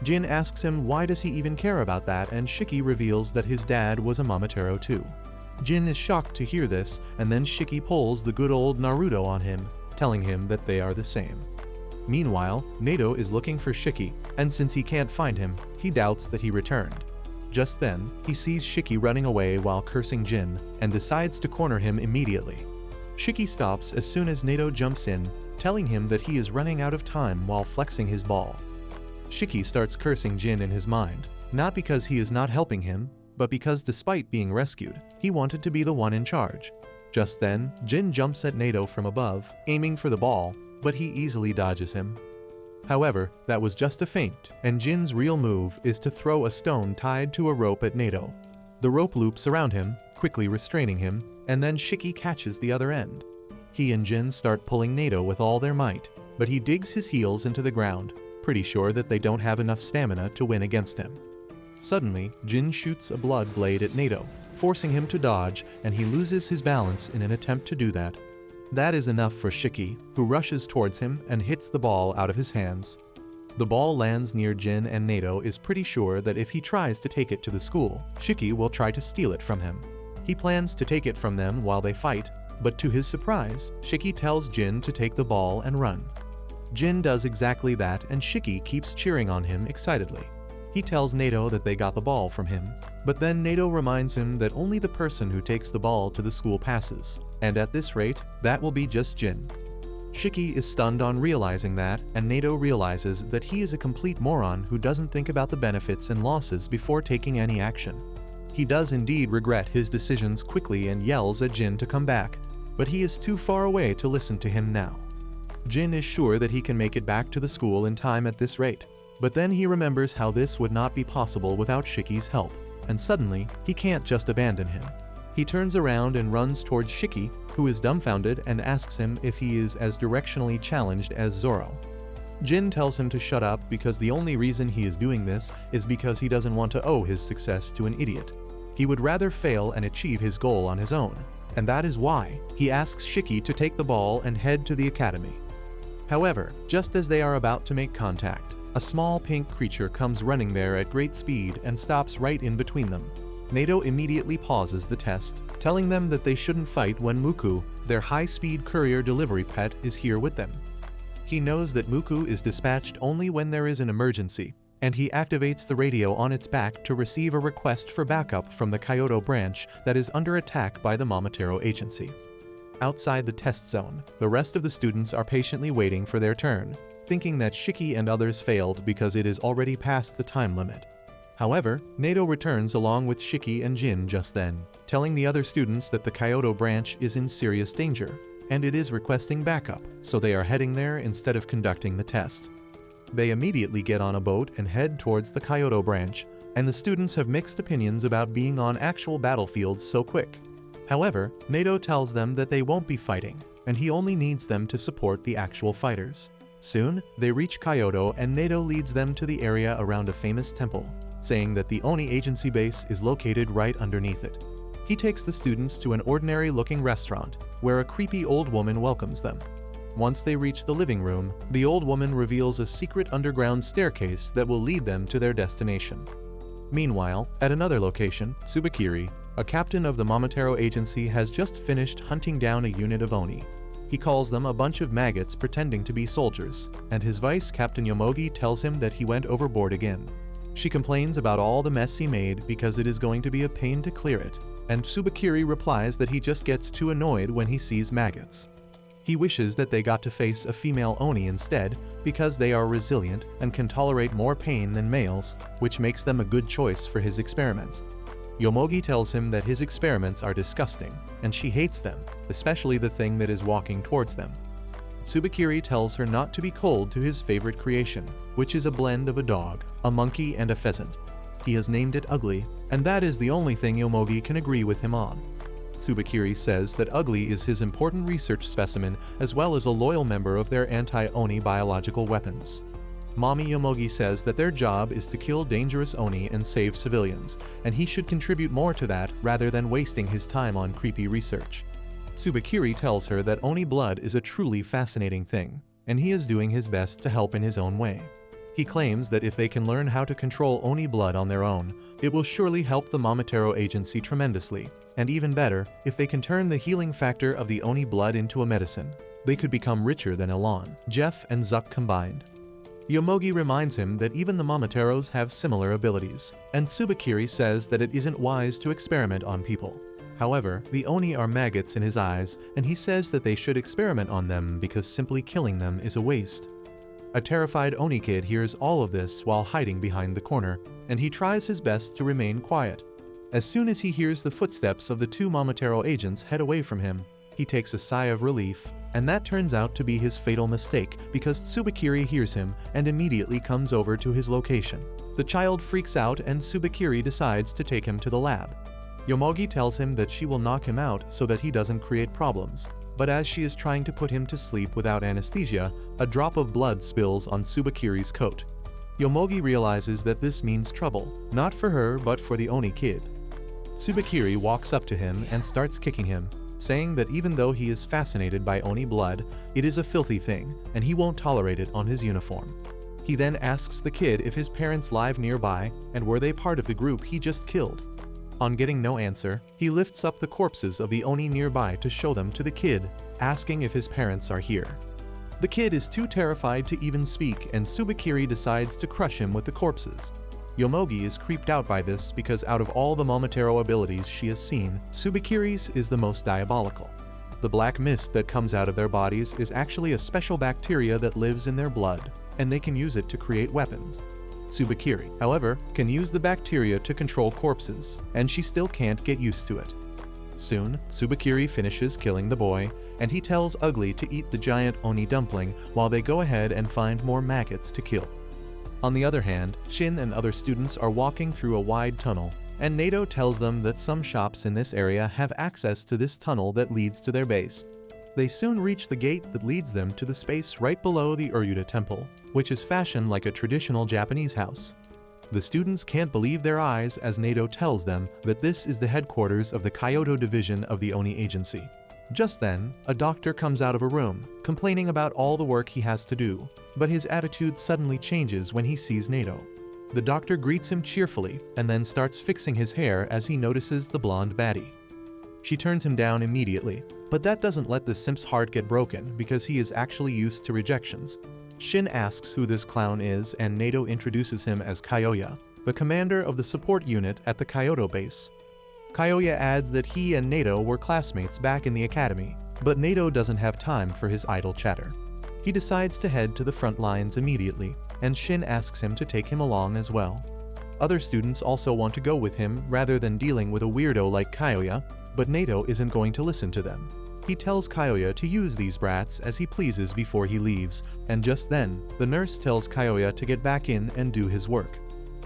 Jin asks him why does he even care about that, and Shiki reveals that his dad was a Momotaro too. Jin is shocked to hear this, and then Shiki pulls the good old Naruto on him, telling him that they are the same. Meanwhile, Nato is looking for Shiki, and since he can't find him, he doubts that he returned. Just then, he sees Shiki running away while cursing Jin, and decides to corner him immediately. Shiki stops as soon as Nato jumps in, telling him that he is running out of time while flexing his ball. Shiki starts cursing Jin in his mind, not because he is not helping him, but because despite being rescued, he wanted to be the one in charge. Just then, Jin jumps at Nato from above, aiming for the ball, but he easily dodges him. However, that was just a feint, and Jin's real move is to throw a stone tied to a rope at Nato. The rope loops around him, quickly restraining him, and then Shiki catches the other end. He and Jin start pulling Nato with all their might, but he digs his heels into the ground, pretty sure that they don't have enough stamina to win against him. Suddenly, Jin shoots a blood blade at Nato, forcing him to dodge, and he loses his balance in an attempt to do that. That is enough for Shiki, who rushes towards him and hits the ball out of his hands. The ball lands near Jin, and Nato is pretty sure that if he tries to take it to the school, Shiki will try to steal it from him. He plans to take it from them while they fight, but to his surprise, Shiki tells Jin to take the ball and run. Jin does exactly that, and Shiki keeps cheering on him excitedly. He tells Nato that they got the ball from him, but then Nato reminds him that only the person who takes the ball to the school passes, and at this rate, that will be just Jin. Shiki is stunned on realizing that, and Nato realizes that he is a complete moron who doesn't think about the benefits and losses before taking any action. He does indeed regret his decisions quickly and yells at Jin to come back, but he is too far away to listen to him now. Jin is sure that he can make it back to the school in time at this rate, but then he remembers how this would not be possible without Shiki's help, and suddenly, he can't just abandon him. He turns around and runs towards Shiki, who is dumbfounded and asks him if he is as directionally challenged as Zoro. Jin tells him to shut up because the only reason he is doing this is because he doesn't want to owe his success to an idiot. He would rather fail and achieve his goal on his own, and that is why he asks Shiki to take the ball and head to the academy. However, just as they are about to make contact, a small pink creature comes running there at great speed and stops right in between them. Nato immediately pauses the test, telling them that they shouldn't fight when Muku, their high-speed courier delivery pet, is here with them. He knows that Muku is dispatched only when there is an emergency, and he activates the radio on its back to receive a request for backup from the Kyoto branch that is under attack by the Momotaro agency. Outside the test zone, the rest of the students are patiently waiting for their turn, thinking that Shiki and others failed because it is already past the time limit. However, Nato returns along with Shiki and Jin just then, telling the other students that the Kyoto branch is in serious danger, and it is requesting backup, so they are heading there instead of conducting the test. They immediately get on a boat and head towards the Kyoto branch, and the students have mixed opinions about being on actual battlefields so quick. However, Nato tells them that they won't be fighting, and he only needs them to support the actual fighters. Soon, they reach Kyoto and Nato leads them to the area around a famous temple, saying that the Oni agency base is located right underneath it. He takes the students to an ordinary-looking restaurant, where a creepy old woman welcomes them. Once they reach the living room, the old woman reveals a secret underground staircase that will lead them to their destination. Meanwhile, at another location, Tsubakiri, a captain of the Momotaro agency, has just finished hunting down a unit of Oni. He calls them a bunch of maggots pretending to be soldiers, and his vice captain Yomogi tells him that he went overboard again. She complains about all the mess he made because it is going to be a pain to clear it, and Tsubakiri replies that he just gets too annoyed when he sees maggots. He wishes that they got to face a female Oni instead because they are resilient and can tolerate more pain than males, which makes them a good choice for his experiments. Yomogi tells him that his experiments are disgusting, and she hates them, especially the thing that is walking towards them. Tsubakiri tells her not to be cold to his favorite creation, which is a blend of a dog, a monkey, and a pheasant. He has named it Ugly, and that is the only thing Yomogi can agree with him on. Tsubakiri says that Ugly is his important research specimen as well as a loyal member of their anti-Oni biological weapons. Mommy Yomogi says that their job is to kill dangerous Oni and save civilians, and he should contribute more to that rather than wasting his time on creepy research. Tsubakiri tells her that Oni blood is a truly fascinating thing, and he is doing his best to help in his own way. He claims that if they can learn how to control Oni blood on their own, it will surely help the Momotaro agency tremendously, and even better, if they can turn the healing factor of the Oni blood into a medicine. They could become richer than Elan, Jeff, and Zuck combined. Yomogi reminds him that even the Momotaros have similar abilities, and Tsubakiri says that it isn't wise to experiment on people. However, the Oni are maggots in his eyes, and he says that they should experiment on them because simply killing them is a waste. A terrified Oni kid hears all of this while hiding behind the corner, and he tries his best to remain quiet. As soon as he hears the footsteps of the two Momotaro agents head away from him, he takes a sigh of relief, and that turns out to be his fatal mistake because Tsubakiri hears him and immediately comes over to his location. The child freaks out and Tsubakiri decides to take him to the lab. Yomogi tells him that she will knock him out so that he doesn't create problems, but as she is trying to put him to sleep without anesthesia, a drop of blood spills on Tsubakiri's coat. Yomogi realizes that this means trouble, not for her but for the Oni kid. Tsubakiri walks up to him and starts kicking him, saying that even though he is fascinated by Oni blood, it is a filthy thing, and he won't tolerate it on his uniform. He then asks the kid if his parents live nearby and were they part of the group he just killed. On getting no answer, he lifts up the corpses of the Oni nearby to show them to the kid, asking if his parents are here. The kid is too terrified to even speak, and Tsubakiri decides to crush him with the corpses. Yomogi is creeped out by this because out of all the Momotaro abilities she has seen, Tsubakiri's is the most diabolical. The black mist that comes out of their bodies is actually a special bacteria that lives in their blood, and they can use it to create weapons. Tsubakiri, however, can use the bacteria to control corpses, and she still can't get used to it. Soon, Tsubakiri finishes killing the boy, and he tells Ugly to eat the giant Oni dumpling while they go ahead and find more maggots to kill. On the other hand, Shin and other students are walking through a wide tunnel, and Nato tells them that some shops in this area have access to this tunnel that leads to their base. They soon reach the gate that leads them to the space right below the Uryuta temple, which is fashioned like a traditional Japanese house. The students can't believe their eyes as Nato tells them that this is the headquarters of the Kyoto division of the Oni agency. Just then, a doctor comes out of a room, complaining about all the work he has to do, but his attitude suddenly changes when he sees Nato. The doctor greets him cheerfully and then starts fixing his hair as he notices the blonde baddie. She turns him down immediately, but that doesn't let the simp's heart get broken because he is actually used to rejections. Shin asks who this clown is and Nato introduces him as Kyoya, the commander of the support unit at the Kyoto base. Kyoya adds that he and Nato were classmates back in the academy, but Nato doesn't have time for his idle chatter. He decides to head to the front lines immediately, and Shin asks him to take him along as well. Other students also want to go with him rather than dealing with a weirdo like Kyoya, but Nato isn't going to listen to them. He tells Kyoya to use these brats as he pleases before he leaves, and just then, the nurse tells Kyoya to get back in and do his work.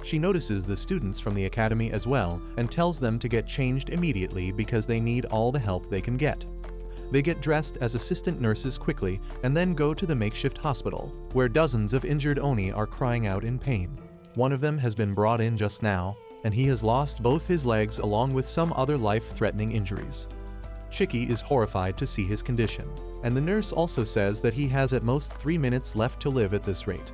She notices the students from the academy as well and tells them to get changed immediately because they need all the help they can get. They get dressed as assistant nurses quickly and then go to the makeshift hospital, where dozens of injured Oni are crying out in pain. One of them has been brought in just now, and he has lost both his legs along with some other life-threatening injuries. Shiki is horrified to see his condition, and the nurse also says that he has at most 3 minutes left to live at this rate.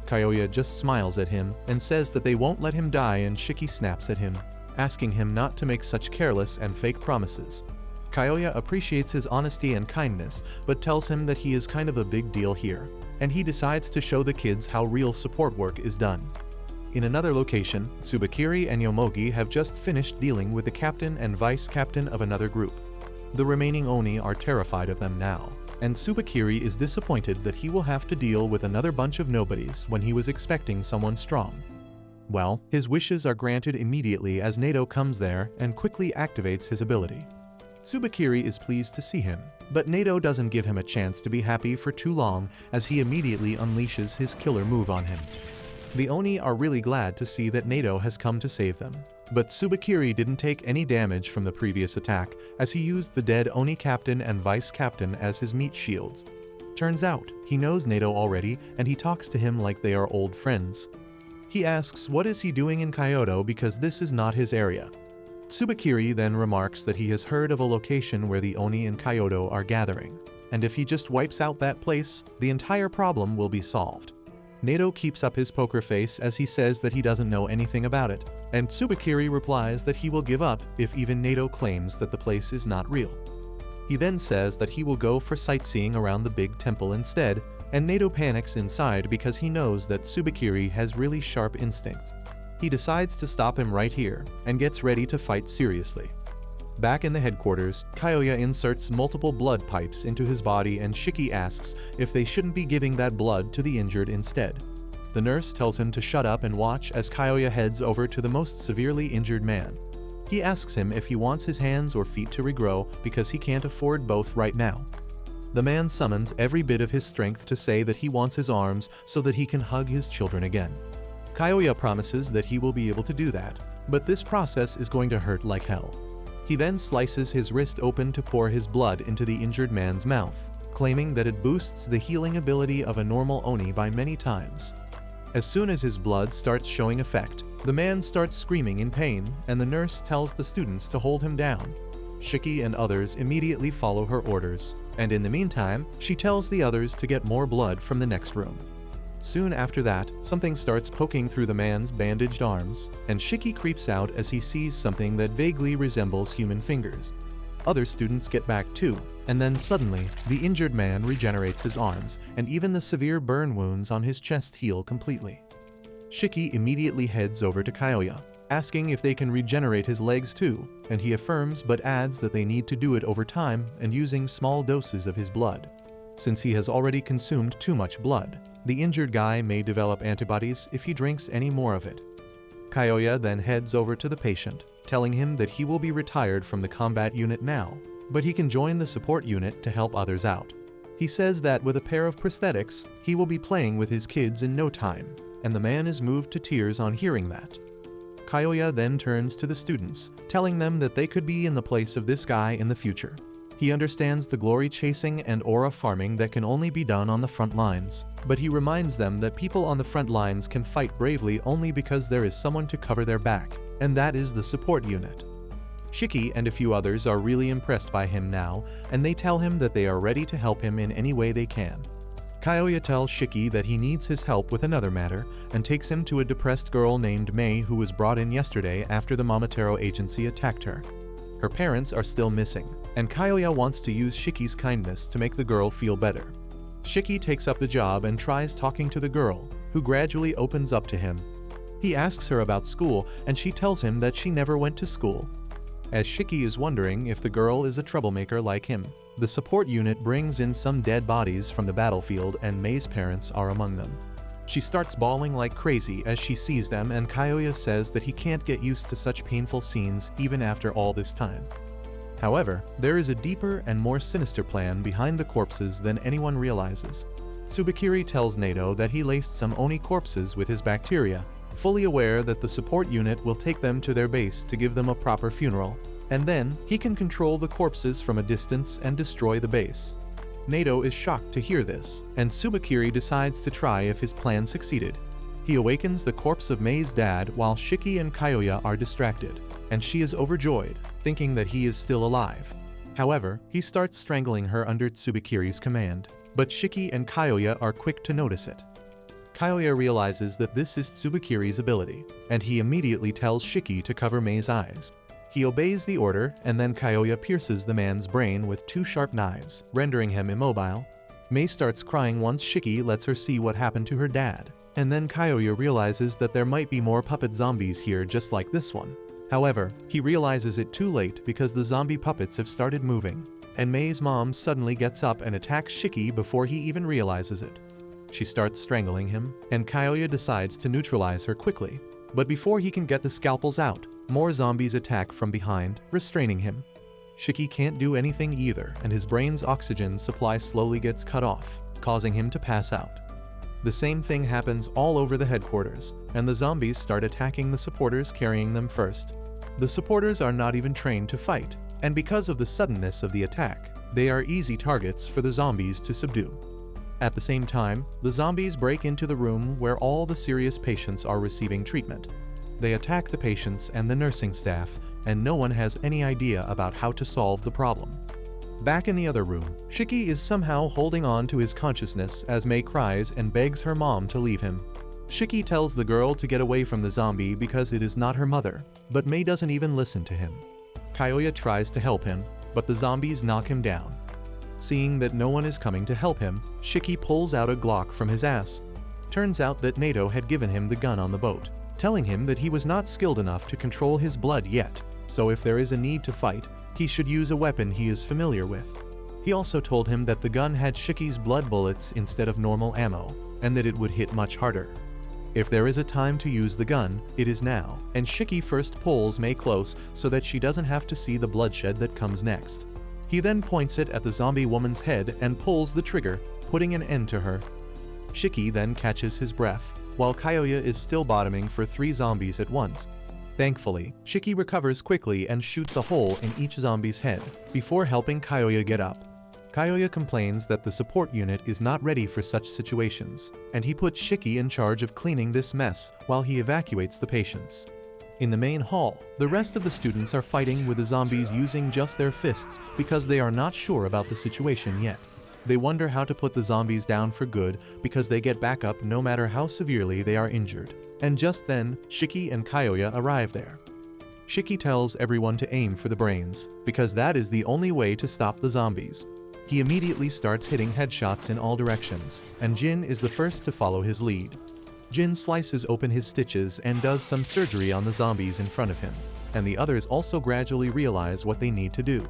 Kyoya just smiles at him and says that they won't let him die, and Shiki snaps at him, asking him not to make such careless and fake promises. Kyoya appreciates his honesty and kindness, but tells him that he is kind of a big deal here, and he decides to show the kids how real support work is done. In another location, Tsubakiri and Yomogi have just finished dealing with the captain and vice captain of another group. The remaining Oni are terrified of them now, and Tsubakiri is disappointed that he will have to deal with another bunch of nobodies when he was expecting someone strong. Well, his wishes are granted immediately as Nato comes there and quickly activates his ability. Tsubakiri is pleased to see him, but Nato doesn't give him a chance to be happy for too long as he immediately unleashes his killer move on him. The Oni are really glad to see that Nato has come to save them, but Tsubakiri didn't take any damage from the previous attack as he used the dead Oni captain and vice captain as his meat shields. Turns out, he knows Nato already and he talks to him like they are old friends. He asks what is he doing in Kyoto because this is not his area. Tsubakiri then remarks that he has heard of a location where the Oni in Kyoto are gathering, and if he just wipes out that place, the entire problem will be solved. Nato keeps up his poker face as he says that he doesn't know anything about it, and Tsubakiri replies that he will give up if even Nato claims that the place is not real. He then says that he will go for sightseeing around the big temple instead, and Nato panics inside because he knows that Tsubakiri has really sharp instincts. He decides to stop him right here, and gets ready to fight seriously. Back in the headquarters, Kyoya inserts multiple blood pipes into his body and Shiki asks if they shouldn't be giving that blood to the injured instead. The nurse tells him to shut up and watch as Kyoya heads over to the most severely injured man. He asks him if he wants his hands or feet to regrow because he can't afford both right now. The man summons every bit of his strength to say that he wants his arms so that he can hug his children again. Kyoya promises that he will be able to do that, but this process is going to hurt like hell. He then slices his wrist open to pour his blood into the injured man's mouth, claiming that it boosts the healing ability of a normal Oni by many times. As soon as his blood starts showing effect, the man starts screaming in pain, and the nurse tells the students to hold him down. Shiki and others immediately follow her orders, and in the meantime, she tells the others to get more blood from the next room. Soon after that, something starts poking through the man's bandaged arms, and Shiki creeps out as he sees something that vaguely resembles human fingers. Other students get back too, and then suddenly, the injured man regenerates his arms, and even the severe burn wounds on his chest heal completely. Shiki immediately heads over to Kyoya, asking if they can regenerate his legs too, and he affirms but adds that they need to do it over time and using small doses of his blood. Since he has already consumed too much blood, the injured guy may develop antibodies if he drinks any more of it. Kyoya then heads over to the patient, telling him that he will be retired from the combat unit now, but he can join the support unit to help others out. He says that with a pair of prosthetics, he will be playing with his kids in no time, and the man is moved to tears on hearing that. Kyoya then turns to the students, telling them that they could be in the place of this guy in the future. He understands the glory chasing and aura farming that can only be done on the front lines, but he reminds them that people on the front lines can fight bravely only because there is someone to cover their back, and that is the support unit. Shiki and a few others are really impressed by him now, and they tell him that they are ready to help him in any way they can. Kyoya tells Shiki that he needs his help with another matter, and takes him to a depressed girl named Mei who was brought in yesterday after the Momotaro agency attacked her. Her parents are still missing, and Kyoya wants to use Shiki's kindness to make the girl feel better. Shiki takes up the job and tries talking to the girl, who gradually opens up to him. He asks her about school, and she tells him that she never went to school. As Shiki is wondering if the girl is a troublemaker like him, the support unit brings in some dead bodies from the battlefield, and Mei's parents are among them. She starts bawling like crazy as she sees them, and Kyoya says that he can't get used to such painful scenes even after all this time. However, there is a deeper and more sinister plan behind the corpses than anyone realizes. Tsubakiri tells Nato that he laced some Oni corpses with his bacteria, fully aware that the support unit will take them to their base to give them a proper funeral, and then he can control the corpses from a distance and destroy the base. Nato is shocked to hear this, and Tsubakiri decides to try if his plan succeeded. He awakens the corpse of Mei's dad while Shiki and Kyoya are distracted, and she is overjoyed, thinking that he is still alive. However, he starts strangling her under Tsubakiri's command, but Shiki and Kyoya are quick to notice it. Kyoya realizes that this is Tsubakiri's ability, and he immediately tells Shiki to cover Mei's eyes. He obeys the order, and then Kyoya pierces the man's brain with 2 sharp knives, rendering him immobile. Mei starts crying once Shiki lets her see what happened to her dad, and then Kyoya realizes that there might be more puppet zombies here just like this one. However, he realizes it too late because the zombie puppets have started moving, and Mei's mom suddenly gets up and attacks Shiki before he even realizes it. She starts strangling him, and Kyoya decides to neutralize her quickly. But before he can get the scalpels out, more zombies attack from behind, restraining him. Shiki can't do anything either, and his brain's oxygen supply slowly gets cut off, causing him to pass out. The same thing happens all over the headquarters, and the zombies start attacking the supporters carrying them first. The supporters are not even trained to fight, and because of the suddenness of the attack, they are easy targets for the zombies to subdue. At the same time, the zombies break into the room where all the serious patients are receiving treatment. They attack the patients and the nursing staff, and no one has any idea about how to solve the problem. Back in the other room, Shiki is somehow holding on to his consciousness as Mei cries and begs her mom to leave him. Shiki tells the girl to get away from the zombie because it is not her mother, but Mei doesn't even listen to him. Kyoya tries to help him, but the zombies knock him down. Seeing that no one is coming to help him, Shiki pulls out a Glock from his ass. Turns out that Nato had given him the gun on the boat, telling him that he was not skilled enough to control his blood yet, so if there is a need to fight, he should use a weapon he is familiar with. He also told him that the gun had Shiki's blood bullets instead of normal ammo, and that it would hit much harder. If there is a time to use the gun, it is now, and Shiki first pulls Mei close so that she doesn't have to see the bloodshed that comes next. He then points it at the zombie woman's head and pulls the trigger, putting an end to her. Shiki then catches his breath, while Kyoya is still bottoming for 3 zombies at once. Thankfully, Shiki recovers quickly and shoots a hole in each zombie's head, before helping Kyoya get up. Kyoya complains that the support unit is not ready for such situations, and he puts Shiki in charge of cleaning this mess while he evacuates the patients. In the main hall, the rest of the students are fighting with the zombies using just their fists because they are not sure about the situation yet. They wonder how to put the zombies down for good because they get back up no matter how severely they are injured. And just then, Shiki and Kyoya arrive there. Shiki tells everyone to aim for the brains, because that is the only way to stop the zombies. He immediately starts hitting headshots in all directions, and Jin is the first to follow his lead. Jin slices open his stitches and does some surgery on the zombies in front of him, and the others also gradually realize what they need to do.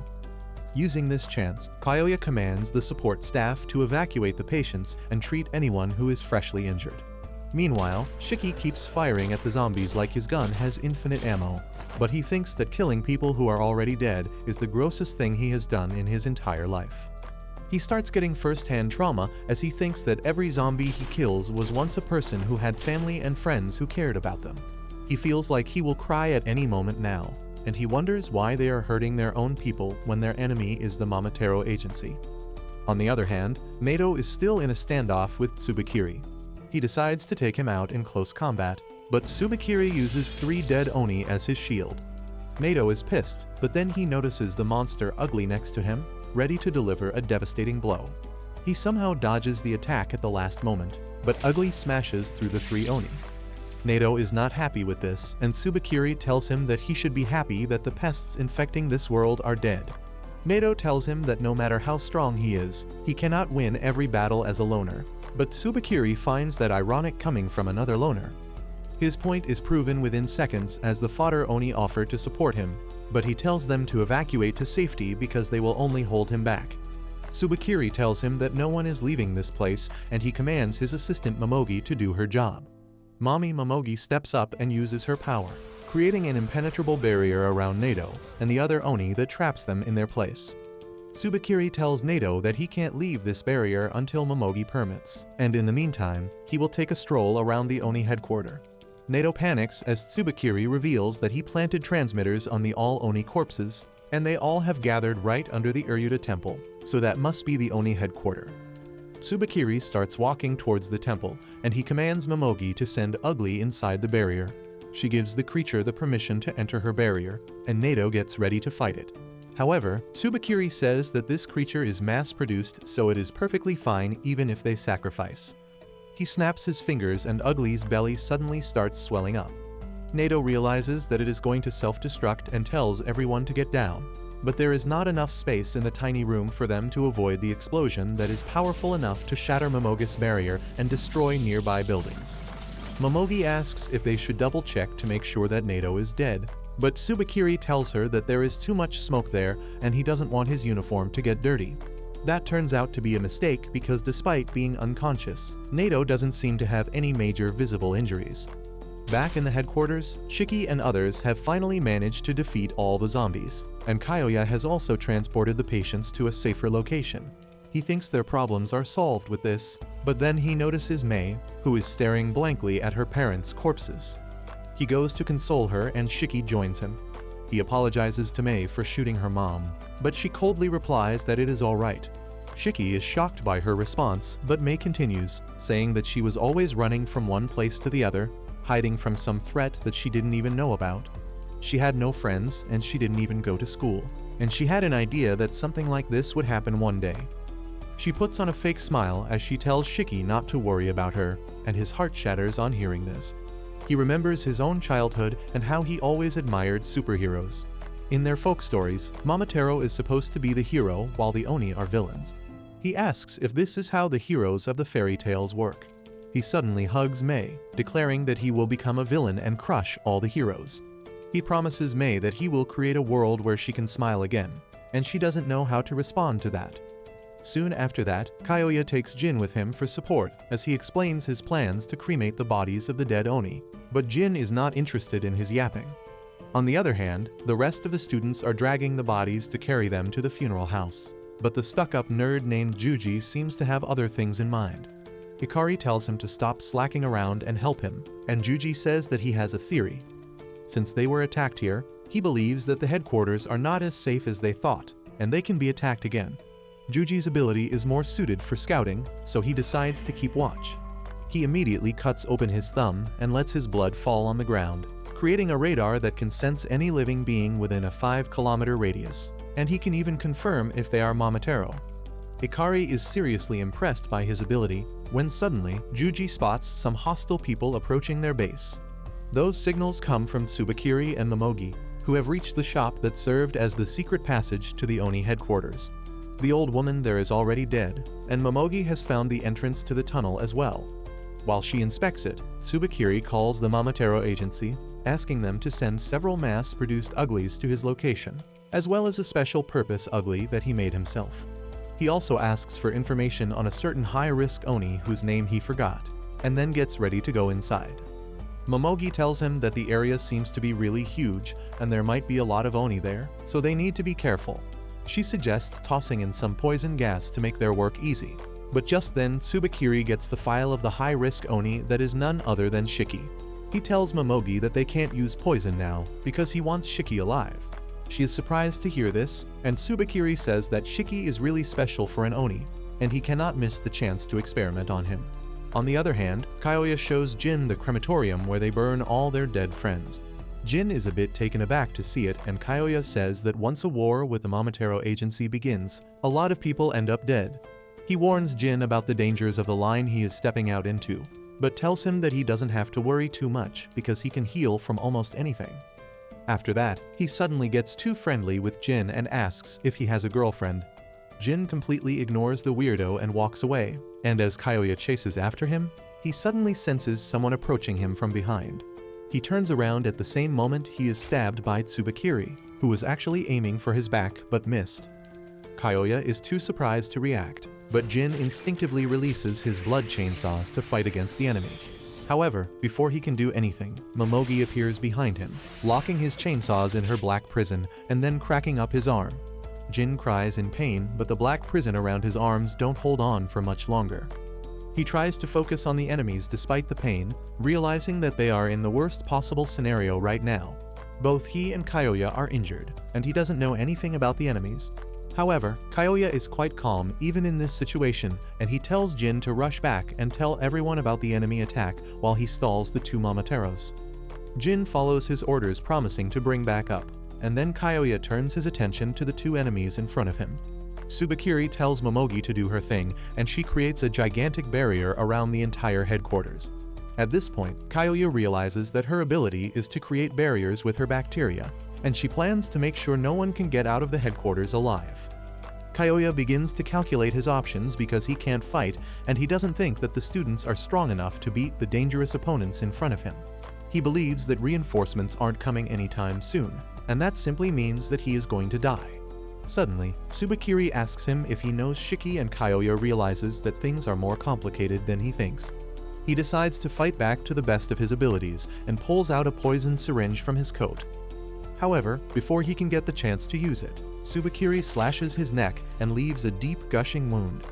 Using this chance, Kyoya commands the support staff to evacuate the patients and treat anyone who is freshly injured. Meanwhile, Shiki keeps firing at the zombies like his gun has infinite ammo, but he thinks that killing people who are already dead is the grossest thing he has done in his entire life. He starts getting first-hand trauma as he thinks that every zombie he kills was once a person who had family and friends who cared about them. He feels like he will cry at any moment now, and he wonders why they are hurting their own people when their enemy is the Momotaro agency. On the other hand, Nato is still in a standoff with Tsubakiri. He decides to take him out in close combat, but Tsubakiri uses 3 dead Oni as his shield. Nato is pissed, but then he notices the monster Ugly next to him, ready to deliver a devastating blow. He somehow dodges the attack at the last moment, but Ugly smashes through the 3 Oni. Nato is not happy with this, and Tsubakiri tells him that he should be happy that the pests infecting this world are dead. Nato tells him that no matter how strong he is, he cannot win every battle as a loner, but Tsubakiri finds that ironic coming from another loner. His point is proven within seconds as the fodder Oni offer to support him, but he tells them to evacuate to safety because they will only hold him back. Tsubakiri tells him that no one is leaving this place, and he commands his assistant Momogi to do her job. Mommy Momogi steps up and uses her power, creating an impenetrable barrier around Nato and the other Oni that traps them in their place. Tsubakiri tells Nato that he can't leave this barrier until Momogi permits, and in the meantime, he will take a stroll around the Oni headquarters. Nato panics as Tsubakiri reveals that he planted transmitters on the all Oni corpses, and they all have gathered right under the Uryuta temple, so that must be the Oni headquarters. Tsubakiri starts walking towards the temple, and he commands Momogi to send Ugly inside the barrier. She gives the creature the permission to enter her barrier, and Nato gets ready to fight it. However, Tsubakiri says that this creature is mass-produced, so it is perfectly fine even if they sacrifice. He snaps his fingers and Ugly's belly suddenly starts swelling up. Nato realizes that it is going to self-destruct and tells everyone to get down, but there is not enough space in the tiny room for them to avoid the explosion that is powerful enough to shatter Momogi's barrier and destroy nearby buildings. Momogi asks if they should double-check to make sure that Nato is dead, but Tsubakiri tells her that there is too much smoke there and he doesn't want his uniform to get dirty. That turns out to be a mistake because despite being unconscious, Nato doesn't seem to have any major visible injuries. Back in the headquarters, Shiki and others have finally managed to defeat all the zombies, and Kyoya has also transported the patients to a safer location. He thinks their problems are solved with this, but then he notices Mei, who is staring blankly at her parents' corpses. He goes to console her and Shiki joins him. He apologizes to Mei for shooting her mom, but she coldly replies that it is alright. Shiki is shocked by her response, but Mei continues, saying that she was always running from one place to the other, hiding from some threat that she didn't even know about. She had no friends and she didn't even go to school, and she had an idea that something like this would happen one day. She puts on a fake smile as she tells Shiki not to worry about her, and his heart shatters on hearing this. He remembers his own childhood and how he always admired superheroes. In their folk stories, Momotaro is supposed to be the hero while the Oni are villains. He asks if this is how the heroes of the fairy tales work. He suddenly hugs Mei, declaring that he will become a villain and crush all the heroes. He promises Mei that he will create a world where she can smile again, and she doesn't know how to respond to that. Soon after that, Kyoya takes Jin with him for support as he explains his plans to cremate the bodies of the dead Oni, but Jin is not interested in his yapping. On the other hand, the rest of the students are dragging the bodies to carry them to the funeral house, but the stuck-up nerd named Juji seems to have other things in mind. Hikari tells him to stop slacking around and help him, and Juji says that he has a theory. Since they were attacked here, he believes that the headquarters are not as safe as they thought, and they can be attacked again. Juji's ability is more suited for scouting, so he decides to keep watch. He immediately cuts open his thumb and lets his blood fall on the ground, creating a radar that can sense any living being within a 5-kilometer radius, and he can even confirm if they are Momotaro. Hikari is seriously impressed by his ability when suddenly Juji spots some hostile people approaching their base. Those signals come from Tsubakiri and Momogi, who have reached the shop that served as the secret passage to the Oni headquarters. The old woman there is already dead, and Momogi has found the entrance to the tunnel as well. While she inspects it, Tsubakiri calls the Momotaro agency, asking them to send several mass-produced uglies to his location, as well as a special-purpose ugly that he made himself. He also asks for information on a certain high-risk Oni whose name he forgot, and then gets ready to go inside. Momogi tells him that the area seems to be really huge, and there might be a lot of Oni there, so they need to be careful. She suggests tossing in some poison gas to make their work easy, but just then Tsubakiri gets the file of the high-risk Oni that is none other than Shiki. He tells Momogi that they can't use poison now because he wants Shiki alive. She is surprised to hear this, and Tsubakiri says that Shiki is really special for an Oni, and he cannot miss the chance to experiment on him. On the other hand, Kyoya shows Jin the crematorium where they burn all their dead friends. Jin is a bit taken aback to see it, and Kyoya says that once a war with the Momotaro agency begins, a lot of people end up dead. He warns Jin about the dangers of the line he is stepping out into, but tells him that he doesn't have to worry too much because he can heal from almost anything. After that, he suddenly gets too friendly with Jin and asks if he has a girlfriend. Jin completely ignores the weirdo and walks away, and as Kyoya chases after him, he suddenly senses someone approaching him from behind. He turns around at the same moment he is stabbed by Tsubakiri, who was actually aiming for his back but missed. Kyoya is too surprised to react, but Jin instinctively releases his blood chainsaws to fight against the enemy. However, before he can do anything, Momogi appears behind him, locking his chainsaws in her black prison and then cracking up his arm. Jin cries in pain, but the black prison around his arms don't hold on for much longer. He tries to focus on the enemies despite the pain, realizing that they are in the worst possible scenario right now. Both he and Kyoya are injured, and he doesn't know anything about the enemies. However, Kyoya is quite calm even in this situation, and he tells Jin to rush back and tell everyone about the enemy attack while he stalls the two Momoteros. Jin follows his orders, promising to bring back up, and then Kyoya turns his attention to the two enemies in front of him. Tsubakiri tells Momogi to do her thing, and she creates a gigantic barrier around the entire headquarters. At this point, Kyoya realizes that her ability is to create barriers with her bacteria, and she plans to make sure no one can get out of the headquarters alive. Kyoya begins to calculate his options because he can't fight, and he doesn't think that the students are strong enough to beat the dangerous opponents in front of him. He believes that reinforcements aren't coming anytime soon, and that simply means that he is going to die. Suddenly, Tsubakiri asks him if he knows Shiki, and Kyoya realizes that things are more complicated than he thinks. He decides to fight back to the best of his abilities and pulls out a poison syringe from his coat. However, before he can get the chance to use it, Tsubakiri slashes his neck and leaves a deep gushing wound.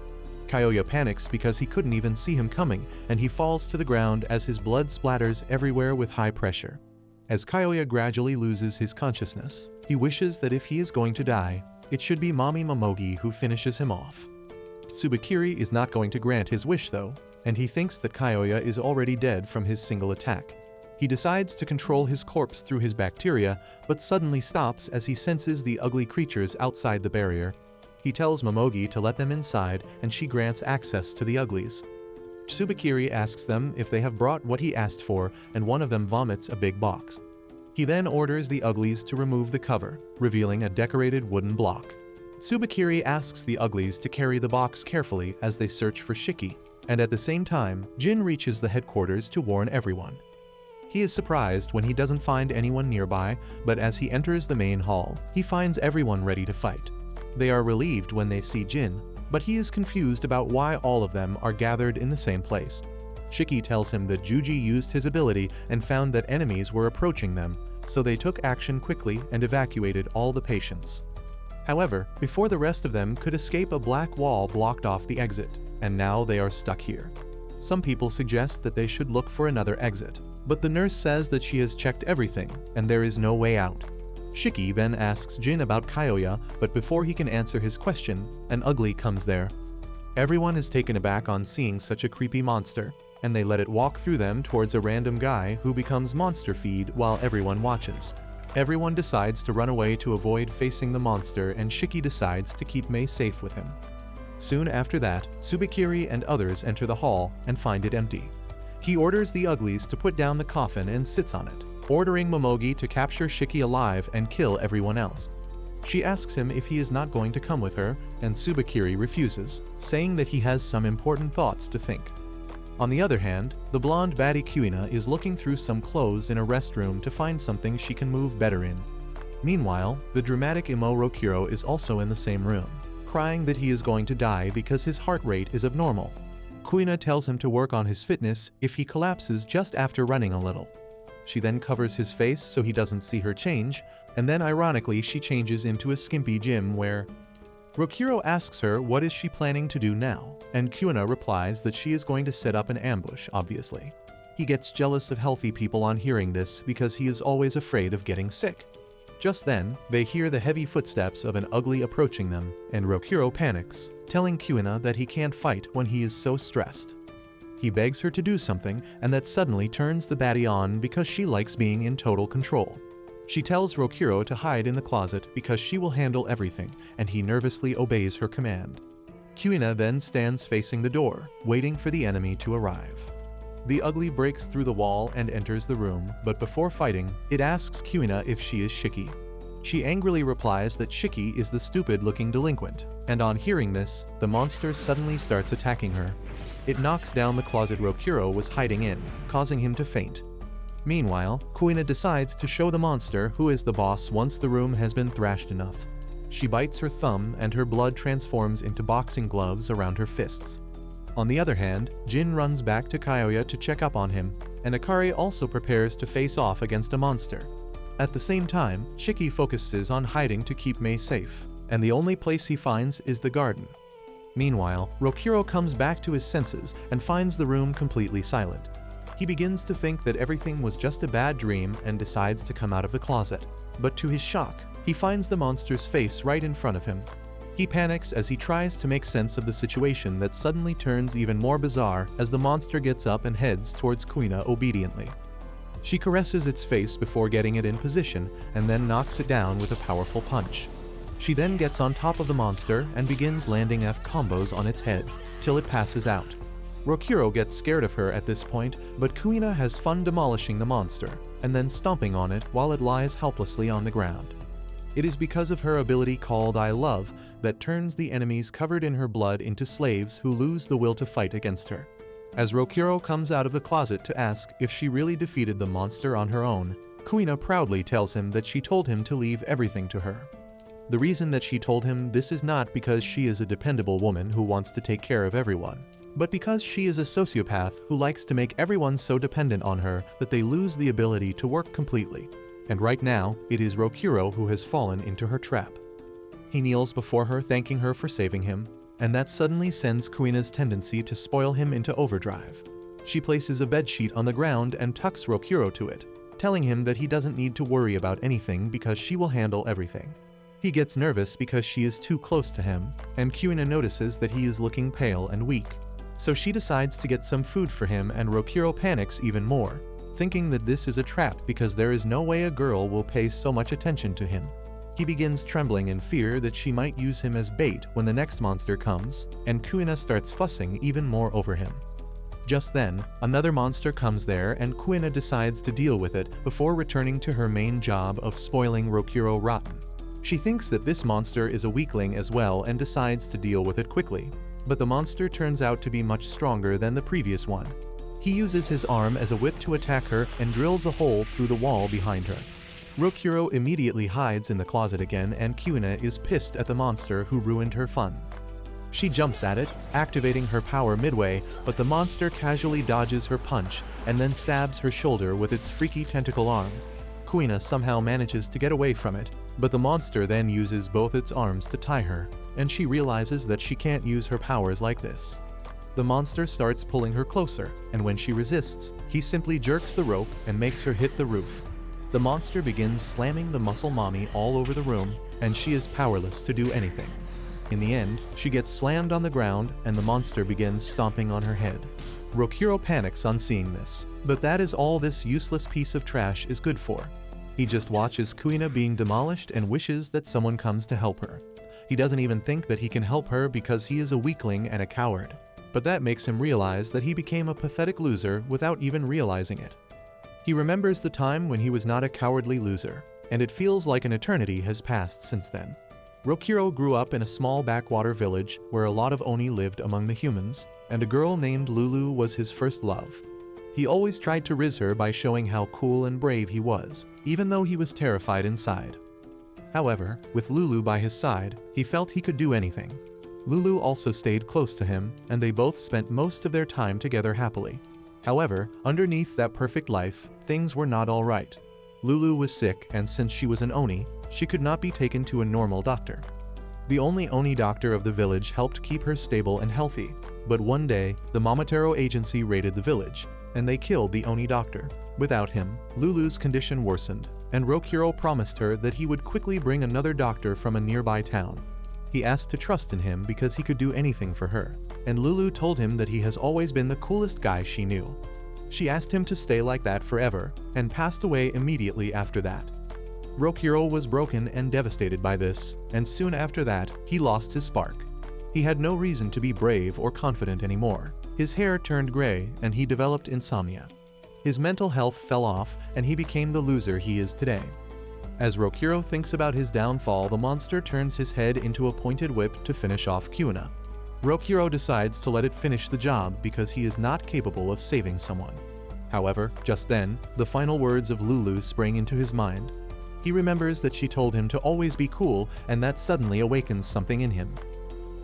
Kyoya panics because he couldn't even see him coming, and he falls to the ground as his blood splatters everywhere with high pressure. As Kyoya gradually loses his consciousness, he wishes that if he is going to die, it should be Mommy Momogi who finishes him off. Tsubakiri is not going to grant his wish though, and he thinks that Kyoya is already dead from his single attack. He decides to control his corpse through his bacteria, but suddenly stops as he senses the ugly creatures outside the barrier. He tells Momogi to let them inside, and she grants access to the uglies. Tsubakiri asks them if they have brought what he asked for, and one of them vomits a big box. He then orders the uglies to remove the cover, revealing a decorated wooden block. Tsubakiri asks the uglies to carry the box carefully as they search for Shiki, and at the same time, Jin reaches the headquarters to warn everyone. He is surprised when he doesn't find anyone nearby, but as he enters the main hall, he finds everyone ready to fight. They are relieved when they see Jin, but he is confused about why all of them are gathered in the same place. Shiki tells him that Juji used his ability and found that enemies were approaching them, so they took action quickly and evacuated all the patients. However, before the rest of them could escape, a black wall blocked off the exit, and now they are stuck here. Some people suggest that they should look for another exit, but the nurse says that she has checked everything and there is no way out. Shiki then asks Jin about Kyoya, but before he can answer his question, an ugly comes there. Everyone is taken aback on seeing such a creepy monster, and they let it walk through them towards a random guy who becomes monster feed while everyone watches. Everyone decides to run away to avoid facing the monster, and Shiki decides to keep Mei safe with him. Soon after that, Tsubakiri and others enter the hall and find it empty. He orders the uglies to put down the coffin and sits on it, ordering Momogi to capture Shiki alive and kill everyone else. She asks him if he is not going to come with her, and Tsubakiri refuses, saying that he has some important thoughts to think. On the other hand, the blonde baddie Kuina is looking through some clothes in a restroom to find something she can move better in. Meanwhile, the dramatic emo Rokuro is also in the same room, crying that he is going to die because his heart rate is abnormal. Kuina tells him to work on his fitness if he collapses just after running a little. She then covers his face so he doesn't see her change, and then ironically she changes into a skimpy gym where Rokuro asks her what is she planning to do now, and Kuina replies that she is going to set up an ambush, obviously. He gets jealous of healthy people on hearing this because he is always afraid of getting sick. Just then, they hear the heavy footsteps of an ugly approaching them, and Rokuro panics, telling Kuina that he can't fight when he is so stressed. He begs her to do something, and that suddenly turns the baddie on because she likes being in total control. She tells Rokuro to hide in the closet because she will handle everything, and he nervously obeys her command. Kuina then stands facing the door, waiting for the enemy to arrive. The ugly breaks through the wall and enters the room, but before fighting, it asks Kuina if she is Shiki. She angrily replies that Shiki is the stupid-looking delinquent, and on hearing this, the monster suddenly starts attacking her. It knocks down the closet Rokuro was hiding in, causing him to faint. Meanwhile, Kuina decides to show the monster who is the boss once the room has been thrashed enough. She bites her thumb and her blood transforms into boxing gloves around her fists. On the other hand, Jin runs back to Kyoya to check up on him, and Akari also prepares to face off against a monster. At the same time, Shiki focuses on hiding to keep Mei safe, and the only place he finds is the garden. Meanwhile, Rokuro comes back to his senses and finds the room completely silent. He begins to think that everything was just a bad dream and decides to come out of the closet. But to his shock, he finds the monster's face right in front of him. He panics as he tries to make sense of the situation that suddenly turns even more bizarre as the monster gets up and heads towards Kuina obediently. She caresses its face before getting it in position and then knocks it down with a powerful punch. She then gets on top of the monster and begins landing F combos on its head, till it passes out. Rokuro gets scared of her at this point, but Kuina has fun demolishing the monster, and then stomping on it while it lies helplessly on the ground. It is because of her ability called I Love that turns the enemies covered in her blood into slaves who lose the will to fight against her. As Rokuro comes out of the closet to ask if she really defeated the monster on her own, Kuina proudly tells him that she told him to leave everything to her. The reason that she told him this is not because she is a dependable woman who wants to take care of everyone, but because she is a sociopath who likes to make everyone so dependent on her that they lose the ability to work completely. And right now, it is Rokuro who has fallen into her trap. He kneels before her, thanking her for saving him, and that suddenly sends Kuina's tendency to spoil him into overdrive. She places a bedsheet on the ground and tucks Rokuro to it, telling him that he doesn't need to worry about anything because she will handle everything. He gets nervous because she is too close to him, and Kuina notices that he is looking pale and weak. So she decides to get some food for him, and Rokuro panics even more, thinking that this is a trap because there is no way a girl will pay so much attention to him. He begins trembling in fear that she might use him as bait when the next monster comes, and Kuina starts fussing even more over him. Just then, another monster comes there and Kuina decides to deal with it before returning to her main job of spoiling Rokuro rotten. She thinks that this monster is a weakling as well and decides to deal with it quickly, but the monster turns out to be much stronger than the previous one. He uses his arm as a whip to attack her and drills a hole through the wall behind her. Rokuro immediately hides in the closet again, and Kuina is pissed at the monster who ruined her fun. She jumps at it, activating her power midway, but the monster casually dodges her punch and then stabs her shoulder with its freaky tentacle arm. Kuina somehow manages to get away from it, but the monster then uses both its arms to tie her, and she realizes that she can't use her powers like this. The monster starts pulling her closer, and when she resists, he simply jerks the rope and makes her hit the roof. The monster begins slamming the muscle mommy all over the room, and she is powerless to do anything. In the end, she gets slammed on the ground, and the monster begins stomping on her head. Rokuro panics on seeing this, but that is all this useless piece of trash is good for. He just watches Kuina being demolished and wishes that someone comes to help her. He doesn't even think that he can help her because he is a weakling and a coward. But that makes him realize that he became a pathetic loser without even realizing it. He remembers the time when he was not a cowardly loser, and it feels like an eternity has passed since then. Rokuro grew up in a small backwater village where a lot of Oni lived among the humans, and a girl named Lulu was his first love. He always tried to riz her by showing how cool and brave he was, even though he was terrified inside. However, with Lulu by his side, he felt he could do anything. Lulu also stayed close to him, and they both spent most of their time together happily. However, underneath that perfect life, things were not all right. Lulu was sick, and since she was an Oni, she could not be taken to a normal doctor. The only Oni doctor of the village helped keep her stable and healthy, but one day, the Momotaro agency raided the village, and they killed the Oni doctor. Without him, Lulu's condition worsened, and Rokuro promised her that he would quickly bring another doctor from a nearby town. He asked to trust in him because he could do anything for her, and Lulu told him that he has always been the coolest guy she knew. She asked him to stay like that forever, and passed away immediately after that. Rokuro was broken and devastated by this, and soon after that, he lost his spark. He had no reason to be brave or confident anymore. His hair turned gray, and he developed insomnia. His mental health fell off, and he became the loser he is today. As Rokuro thinks about his downfall, the monster turns his head into a pointed whip to finish off Kuina. Rokuro decides to let it finish the job because he is not capable of saving someone. However, just then, the final words of Lulu spring into his mind. He remembers that she told him to always be cool, and that suddenly awakens something in him.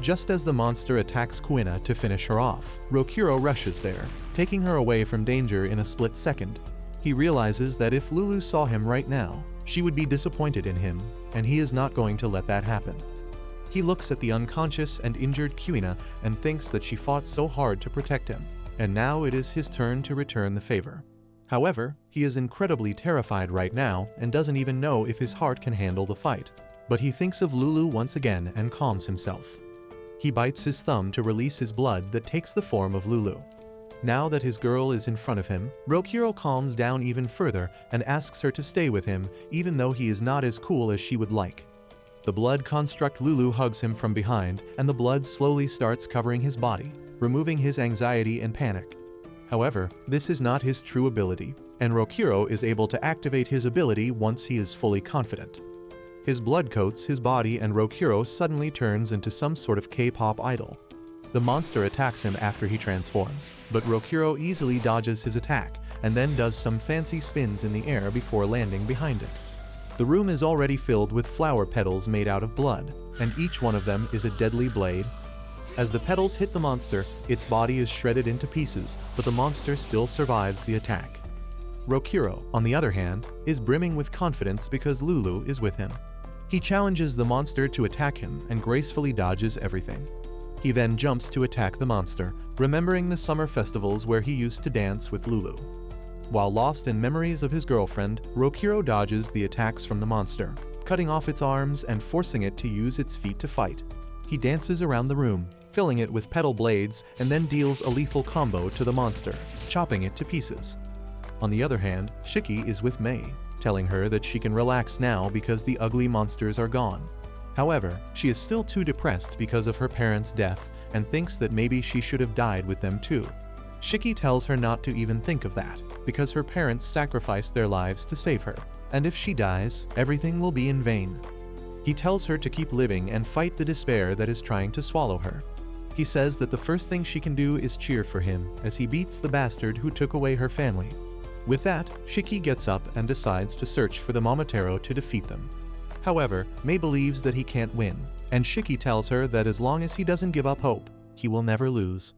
Just as the monster attacks Kuina to finish her off, Rokuro rushes there, taking her away from danger in a split second. He realizes that if Lulu saw him right now, she would be disappointed in him, and he is not going to let that happen. He looks at the unconscious and injured Kuina and thinks that she fought so hard to protect him, and now it is his turn to return the favor. However, he is incredibly terrified right now and doesn't even know if his heart can handle the fight. But he thinks of Lulu once again and calms himself. He bites his thumb to release his blood that takes the form of Lulu. Now that his girl is in front of him, Rokuro calms down even further and asks her to stay with him, even though he is not as cool as she would like. The blood construct Lulu hugs him from behind, and the blood slowly starts covering his body, removing his anxiety and panic. However, this is not his true ability, and Rokuro is able to activate his ability once he is fully confident. His blood coats his body and Rokuro suddenly turns into some sort of K-pop idol. The monster attacks him after he transforms, but Rokuro easily dodges his attack and then does some fancy spins in the air before landing behind it. The room is already filled with flower petals made out of blood, and each one of them is a deadly blade. As the petals hit the monster, its body is shredded into pieces, but the monster still survives the attack. Rokuro, on the other hand, is brimming with confidence because Lulu is with him. He challenges the monster to attack him and gracefully dodges everything. He then jumps to attack the monster, remembering the summer festivals where he used to dance with Lulu. While lost in memories of his girlfriend, Rokuro dodges the attacks from the monster, cutting off its arms and forcing it to use its feet to fight. He dances around the room, filling it with petal blades, and then deals a lethal combo to the monster, chopping it to pieces. On the other hand, Shiki is with Mei, telling her that she can relax now because the ugly monsters are gone. However, she is still too depressed because of her parents' death and thinks that maybe she should have died with them too. Shiki tells her not to even think of that, because her parents sacrificed their lives to save her, and if she dies, everything will be in vain. He tells her to keep living and fight the despair that is trying to swallow her. He says that the first thing she can do is cheer for him as he beats the bastard who took away her family. With that, Shiki gets up and decides to search for the Momotaro to defeat them. However, Mei believes that he can't win, and Shiki tells her that as long as he doesn't give up hope, he will never lose.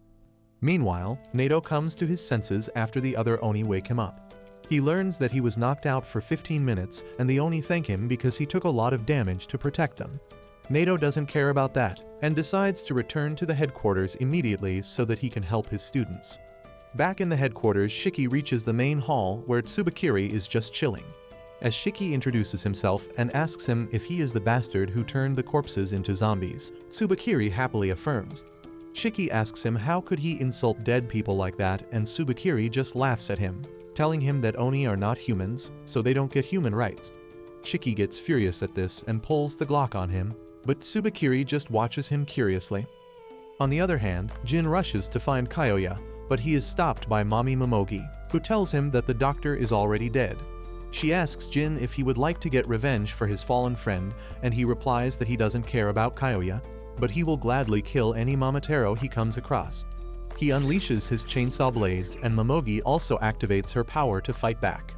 Meanwhile, Nato comes to his senses after the other Oni wake him up. He learns that he was knocked out for 15 minutes and the Oni thank him because he took a lot of damage to protect them. Nato doesn't care about that and decides to return to the headquarters immediately so that he can help his students. Back in the headquarters, Shiki reaches the main hall where Tsubakiri is just chilling. As Shiki introduces himself and asks him if he is the bastard who turned the corpses into zombies, Tsubakiri happily affirms. Shiki asks him how could he insult dead people like that, and Tsubakiri just laughs at him, telling him that Oni are not humans, so they don't get human rights. Shiki gets furious at this and pulls the Glock on him, but Tsubakiri just watches him curiously. On the other hand, Jin rushes to find Kyoya, but he is stopped by Mommy Momogi, who tells him that the doctor is already dead. She asks Jin if he would like to get revenge for his fallen friend, and he replies that he doesn't care about Kyoya, but he will gladly kill any Momotaro he comes across. He unleashes his chainsaw blades, and Momogi also activates her power to fight back.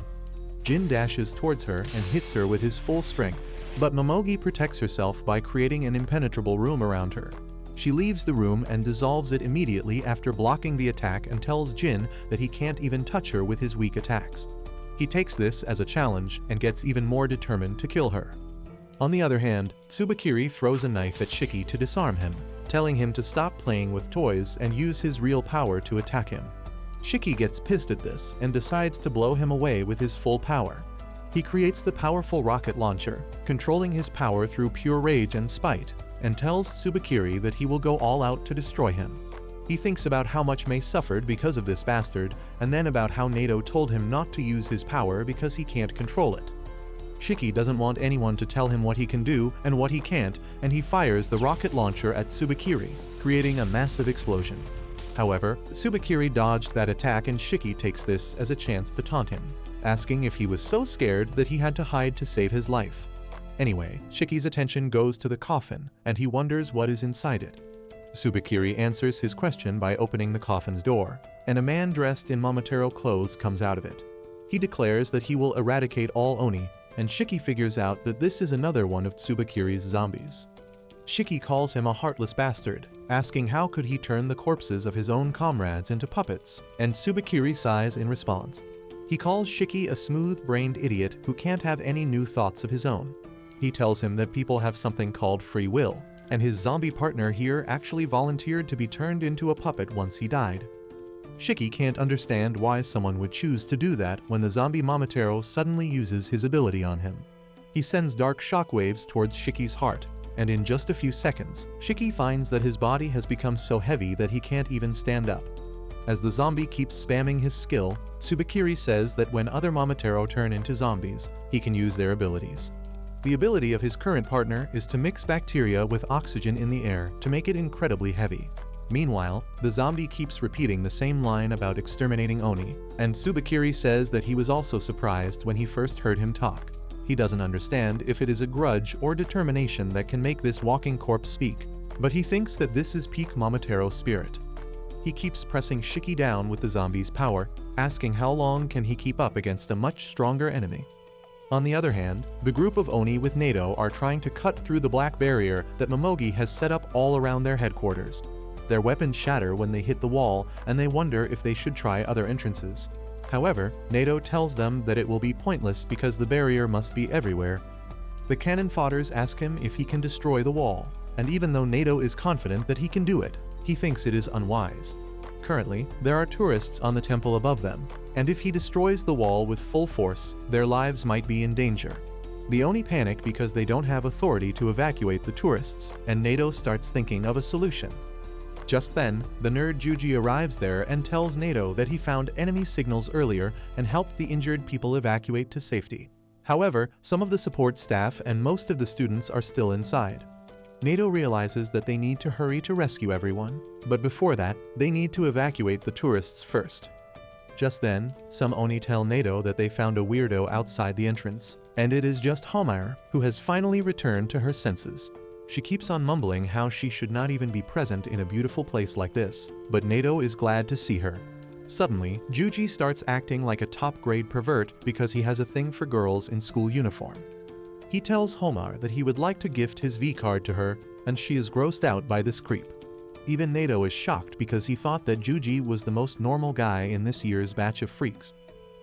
Jin dashes towards her and hits her with his full strength, but Momogi protects herself by creating an impenetrable room around her. She leaves the room and dissolves it immediately after blocking the attack and tells Jin that he can't even touch her with his weak attacks. He takes this as a challenge and gets even more determined to kill her. On the other hand, Tsubakiri throws a knife at Shiki to disarm him, telling him to stop playing with toys and use his real power to attack him. Shiki gets pissed at this and decides to blow him away with his full power. He creates the powerful rocket launcher, controlling his power through pure rage and spite, and tells Tsubakiri that he will go all out to destroy him. He thinks about how much Mei suffered because of this bastard, and then about how Nato told him not to use his power because he can't control it. Shiki doesn't want anyone to tell him what he can do and what he can't, and he fires the rocket launcher at Tsubakiri, creating a massive explosion. However, Tsubakiri dodged that attack and Shiki takes this as a chance to taunt him, asking if he was so scared that he had to hide to save his life. Anyway, Shiki's attention goes to the coffin, and he wonders what is inside it. Tsubakiri answers his question by opening the coffin's door, and a man dressed in Momotaro clothes comes out of it. He declares that he will eradicate all Oni, and Shiki figures out that this is another one of Tsubakiri's zombies. Shiki calls him a heartless bastard, asking how could he turn the corpses of his own comrades into puppets, and Tsubakiri sighs in response. He calls Shiki a smooth-brained idiot who can't have any new thoughts of his own. He tells him that people have something called free will, and his zombie partner here actually volunteered to be turned into a puppet once he died. Shiki can't understand why someone would choose to do that when the zombie Momotaro suddenly uses his ability on him. He sends dark shockwaves towards Shiki's heart, and in just a few seconds, Shiki finds that his body has become so heavy that he can't even stand up. As the zombie keeps spamming his skill, Tsubakiri says that when other Momotaro turn into zombies, he can use their abilities. The ability of his current partner is to mix bacteria with oxygen in the air to make it incredibly heavy. Meanwhile, the zombie keeps repeating the same line about exterminating Oni, and Tsubakiri says that he was also surprised when he first heard him talk. He doesn't understand if it is a grudge or determination that can make this walking corpse speak, but he thinks that this is peak Momotaro spirit. He keeps pressing Shiki down with the zombie's power, asking how long can he keep up against a much stronger enemy. On the other hand, the group of Oni with Nato are trying to cut through the black barrier that Momogi has set up all around their headquarters. Their weapons shatter when they hit the wall, and they wonder if they should try other entrances. However, Nato tells them that it will be pointless because the barrier must be everywhere. The cannon fodders ask him if he can destroy the wall, and even though Nato is confident that he can do it, he thinks it is unwise. Currently, there are tourists on the temple above them, and if he destroys the wall with full force, their lives might be in danger. The Oni panic because they don't have authority to evacuate the tourists, and Nato starts thinking of a solution. Just then, the nerd Juji arrives there and tells Nato that he found enemy signals earlier and helped the injured people evacuate to safety. However, some of the support staff and most of the students are still inside. Nato realizes that they need to hurry to rescue everyone, but before that, they need to evacuate the tourists first. Just then, some Oni tell Nato that they found a weirdo outside the entrance, and it is just Homaire, who has finally returned to her senses. She keeps on mumbling how she should not even be present in a beautiful place like this, but Nato is glad to see her. Suddenly, Juji starts acting like a top-grade pervert because he has a thing for girls in school uniform. He tells Homaire that he would like to gift his V-card to her, and she is grossed out by this creep. Even Nato is shocked because he thought that Juji was the most normal guy in this year's batch of freaks.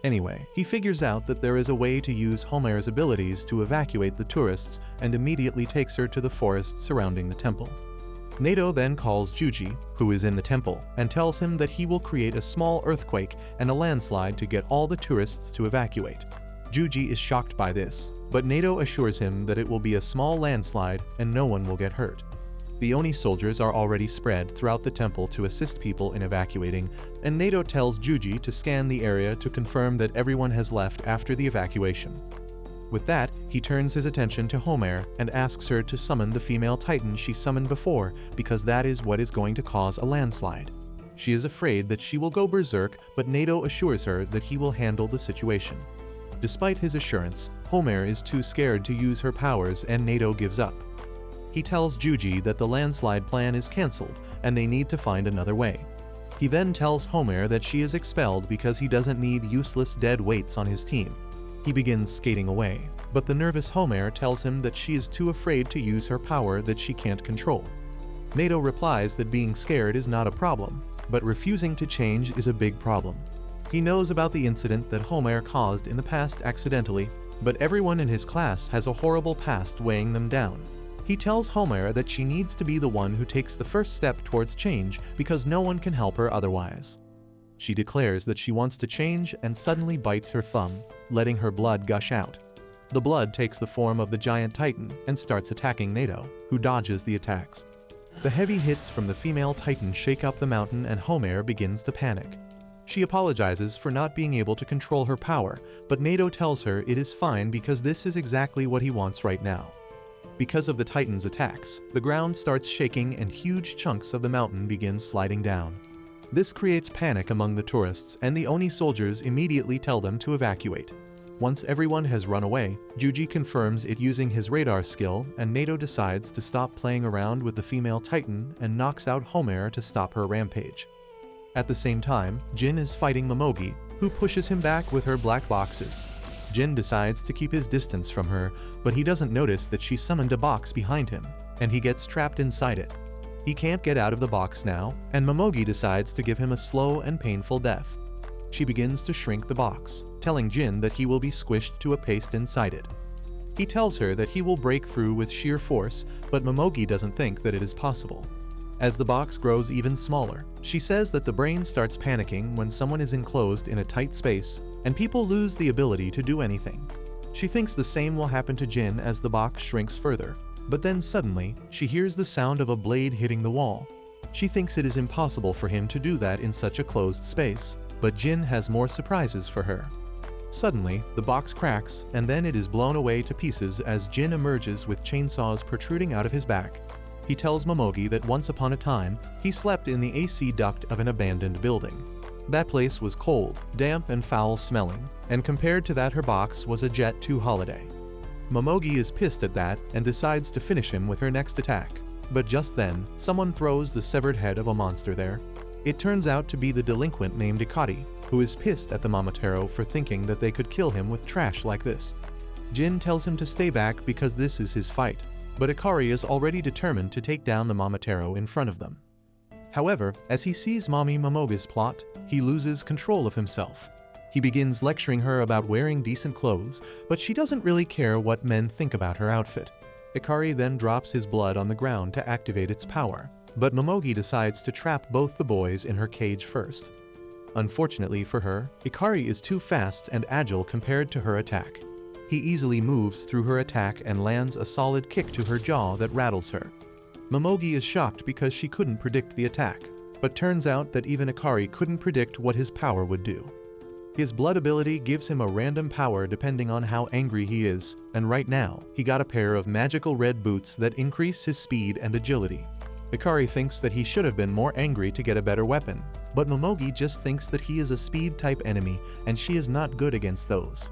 Anyway, he figures out that there is a way to use Homaire's abilities to evacuate the tourists and immediately takes her to the forest surrounding the temple. Nato then calls Juji, who is in the temple, and tells him that he will create a small earthquake and a landslide to get all the tourists to evacuate. Juji is shocked by this, but Nato assures him that it will be a small landslide and no one will get hurt. The Oni soldiers are already spread throughout the temple to assist people in evacuating, and Nato tells Juji to scan the area to confirm that everyone has left after the evacuation. With that, he turns his attention to Homaire and asks her to summon the female titan she summoned before because that is what is going to cause a landslide. She is afraid that she will go berserk, but Nato assures her that he will handle the situation. Despite his assurance, Homaire is too scared to use her powers and Nato gives up. He tells Juji that the landslide plan is cancelled and they need to find another way. He then tells Homaire that she is expelled because he doesn't need useless dead weights on his team. He begins skating away, but the nervous Homaire tells him that she is too afraid to use her power that she can't control. Nato replies that being scared is not a problem, but refusing to change is a big problem. He knows about the incident that Homaire caused in the past accidentally, but everyone in his class has a horrible past weighing them down. He tells Homaire that she needs to be the one who takes the first step towards change because no one can help her otherwise. She declares that she wants to change and suddenly bites her thumb, letting her blood gush out. The blood takes the form of the giant titan and starts attacking Nato, who dodges the attacks. The heavy hits from the female titan shake up the mountain and Homaire begins to panic. She apologizes for not being able to control her power, but Nato tells her it is fine because this is exactly what he wants right now. Because of the Titan's attacks, the ground starts shaking and huge chunks of the mountain begin sliding down. This creates panic among the tourists, and the Oni soldiers immediately tell them to evacuate. Once everyone has run away, Juji confirms it using his radar skill, and Nato decides to stop playing around with the female Titan and knocks out Homaire to stop her rampage. At the same time, Jin is fighting Momogi, who pushes him back with her black boxes. Jin decides to keep his distance from her, but he doesn't notice that she summoned a box behind him. and he gets trapped inside it. He can't get out of the box now, and Momogi decides to give him a slow and painful death. She begins to shrink the box, telling Jin that he will be squished to a paste inside it. He tells her that he will break through with sheer force, but Momogi doesn't think that it is possible. As the box grows even smaller, she says that the brain starts panicking when someone is enclosed in a tight space, and people lose the ability to do anything. She thinks the same will happen to Jin as the box shrinks further, but then suddenly, she hears the sound of a blade hitting the wall. She thinks it is impossible for him to do that in such a closed space, but Jin has more surprises for her. Suddenly, the box cracks, and then it is blown away to pieces as Jin emerges with chainsaws protruding out of his back. He tells Momogi that once upon a time, he slept in the AC duct of an abandoned building. That place was cold, damp and foul-smelling, and compared to that her box was a Jet 2 holiday. Momogi is pissed at that and decides to finish him with her next attack. But just then, someone throws the severed head of a monster there. It turns out to be the delinquent named Ikari, who is pissed at the Momotaro for thinking that they could kill him with trash like this. Jin tells him to stay back because this is his fight, but Ikari is already determined to take down the Momotaro in front of them. However, as he sees Mommy Momoga's plot, he loses control of himself. He begins lecturing her about wearing decent clothes, but she doesn't really care what men think about her outfit. Ikari then drops his blood on the ground to activate its power, but Momogi decides to trap both the boys in her cage first. Unfortunately for her, Ikari is too fast and agile compared to her attack. He easily moves through her attack and lands a solid kick to her jaw that rattles her. Momogi is shocked because she couldn't predict the attack, but turns out that even Ikari couldn't predict what his power would do. His blood ability gives him a random power depending on how angry he is, and right now, he got a pair of magical red boots that increase his speed and agility. Ikari thinks that he should have been more angry to get a better weapon, but Momogi just thinks that he is a speed-type enemy and she is not good against those.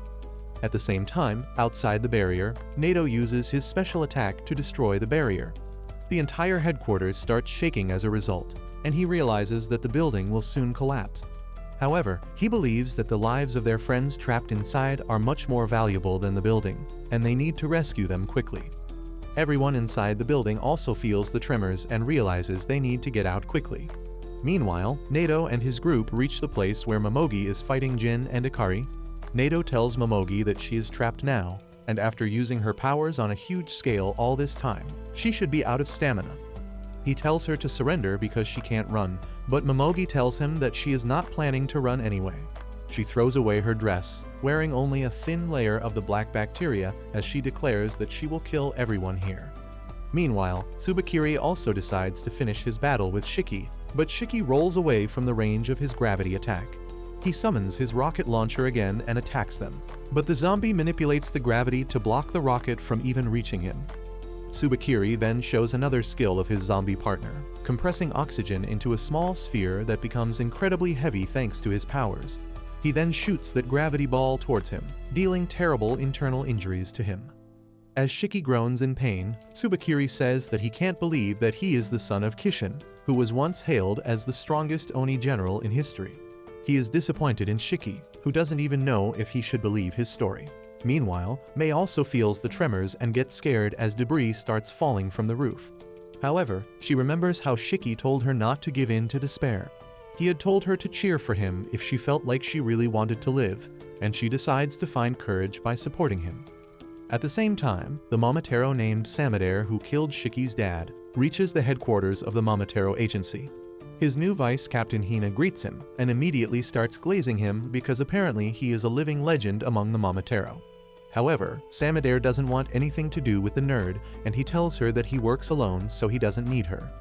At the same time, outside the barrier, Nato uses his special attack to destroy the barrier. The entire headquarters starts shaking as a result, and he realizes that the building will soon collapse. However, he believes that the lives of their friends trapped inside are much more valuable than the building, and they need to rescue them quickly. Everyone inside the building also feels the tremors and realizes they need to get out quickly. Meanwhile, Nato and his group reach the place where Momogi is fighting Jin and Ikari. Nato tells Momogi that she is trapped now, and after using her powers on a huge scale all this time, she should be out of stamina. He tells her to surrender because she can't run, but Momogi tells him that she is not planning to run anyway. She throws away her dress, wearing only a thin layer of the black bacteria as she declares that she will kill everyone here. Meanwhile, Tsubakiri also decides to finish his battle with Shiki, but Shiki rolls away from the range of his gravity attack. He summons his rocket launcher again and attacks them, but the zombie manipulates the gravity to block the rocket from even reaching him. Tsubakiri then shows another skill of his zombie partner, compressing oxygen into a small sphere that becomes incredibly heavy thanks to his powers. He then shoots that gravity ball towards him, dealing terrible internal injuries to him. As Shiki groans in pain, Tsubakiri says that he can't believe that he is the son of Kishin, who was once hailed as the strongest Oni general in history. He is disappointed in Shiki, who doesn't even know if he should believe his story. Meanwhile, Mei also feels the tremors and gets scared as debris starts falling from the roof. However, she remembers how Shiki told her not to give in to despair. He had told her to cheer for him if she felt like she really wanted to live, and she decides to find courage by supporting him. At the same time, the Momotaro named Samadare, who killed Shiki's dad, reaches the headquarters of the Momotaro agency. His new vice captain Hina greets him and immediately starts glazing him because apparently he is a living legend among the Momotaro. However, Samadare doesn't want anything to do with the nerd, and he tells her that he works alone so he doesn't need her.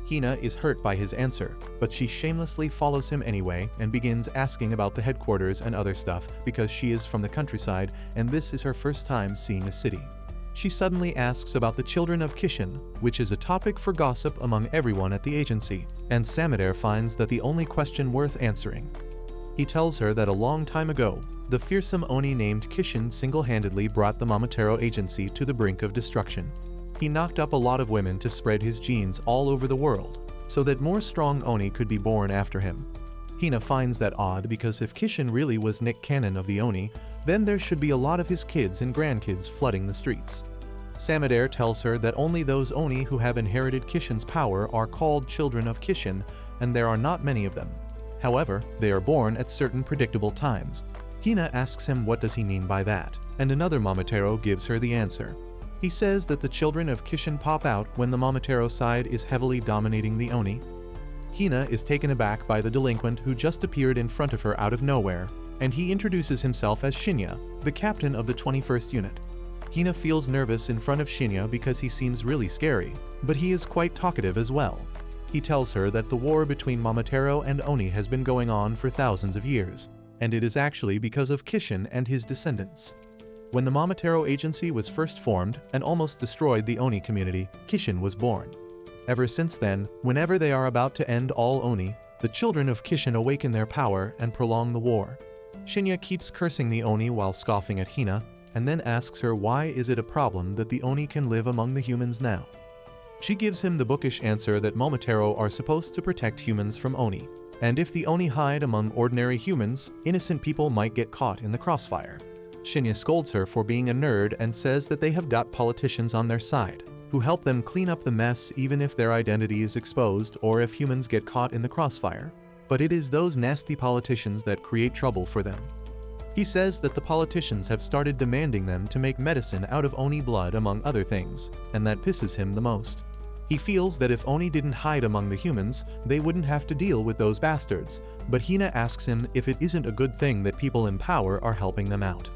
Hina is hurt by his answer, but she shamelessly follows him anyway and begins asking about the headquarters and other stuff because she is from the countryside and this is her first time seeing a city. She suddenly asks about the children of Kishin, which is a topic for gossip among everyone at the agency, and Samadare finds that the only question worth answering. He tells her that a long time ago, the fearsome Oni named Kishin single-handedly brought the Momotaro agency to the brink of destruction. He knocked up a lot of women to spread his genes all over the world, so that more strong Oni could be born after him. Hina finds that odd because if Kishin really was Nick Cannon of the Oni, then there should be a lot of his kids and grandkids flooding the streets. Samedare tells her that only those Oni who have inherited Kishin's power are called children of Kishin, and there are not many of them. However, they are born at certain predictable times. Hina asks him what does he mean by that, and another Momotaro gives her the answer. He says that the children of Kishin pop out when the Momotaro side is heavily dominating the Oni. Hina is taken aback by the delinquent who just appeared in front of her out of nowhere, and he introduces himself as Shinya, the captain of the 21st unit. Hina feels nervous in front of Shinya because he seems really scary, but he is quite talkative as well. He tells her that the war between Momotaro and Oni has been going on for thousands of years, and it is actually because of Kishin and his descendants. When the Momotaro Agency was first formed and almost destroyed the Oni community, Kishin was born. Ever since then, whenever they are about to end all Oni, the children of Kishin awaken their power and prolong the war. Shinya keeps cursing the Oni while scoffing at Hina, and then asks her why is it a problem that the Oni can live among the humans now. She gives him the bookish answer that Momotaro are supposed to protect humans from Oni, and if the Oni hide among ordinary humans, innocent people might get caught in the crossfire. Shinya scolds her for being a nerd and says that they have got politicians on their side, who help them clean up the mess even if their identity is exposed or if humans get caught in the crossfire. But it is those nasty politicians that create trouble for them. He says that the politicians have started demanding them to make medicine out of Oni blood among other things, and that pisses him the most. He feels that if Oni didn't hide among the humans, they wouldn't have to deal with those bastards, but Hina asks him if it isn't a good thing that people in power are helping them out.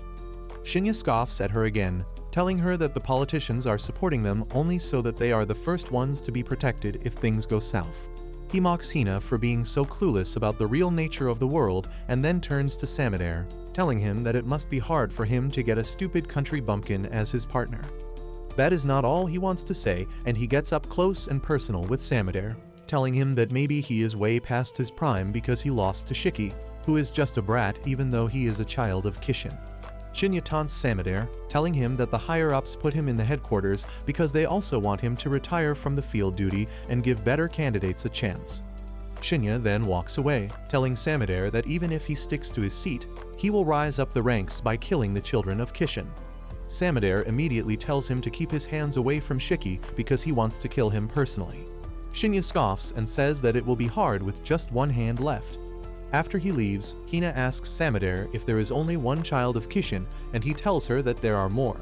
Shinya scoffs at her again, telling her that the politicians are supporting them only so that they are the first ones to be protected if things go south. He mocks Hina for being so clueless about the real nature of the world and then turns to Samedare, telling him that it must be hard for him to get a stupid country bumpkin as his partner. That is not all he wants to say, and he gets up close and personal with Samedare, telling him that maybe he is way past his prime because he lost to Shiki, who is just a brat even though he is a child of Kishin. Shinya taunts Samedare, telling him that the higher-ups put him in the headquarters because they also want him to retire from the field duty and give better candidates a chance. Shinya then walks away, telling Samedare that even if he sticks to his seat, he will rise up the ranks by killing the children of Kishin. Samedare immediately tells him to keep his hands away from Shiki because he wants to kill him personally. Shinya scoffs and says that it will be hard with just one hand left. After he leaves, Hina asks Samedare if there is only one child of Kishin, and he tells her that there are more.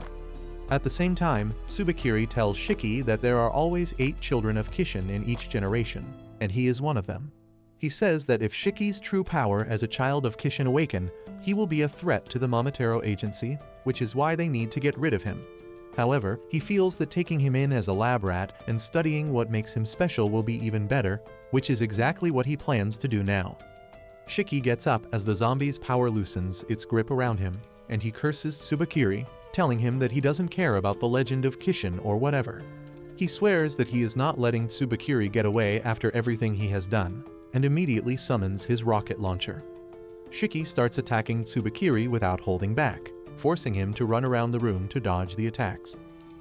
At the same time, Tsubakiri tells Shiki that there are always 8 children of Kishin in each generation, and he is one of them. He says that if Shiki's true power as a child of Kishin awaken, he will be a threat to the Momotaro Agency, which is why they need to get rid of him. However, he feels that taking him in as a lab rat and studying what makes him special will be even better, which is exactly what he plans to do now. Shiki gets up as the zombie's power loosens its grip around him, and he curses Tsubakiri, telling him that he doesn't care about the legend of Kishin or whatever. He swears that he is not letting Tsubakiri get away after everything he has done, and immediately summons his rocket launcher. Shiki starts attacking Tsubakiri without holding back, forcing him to run around the room to dodge the attacks.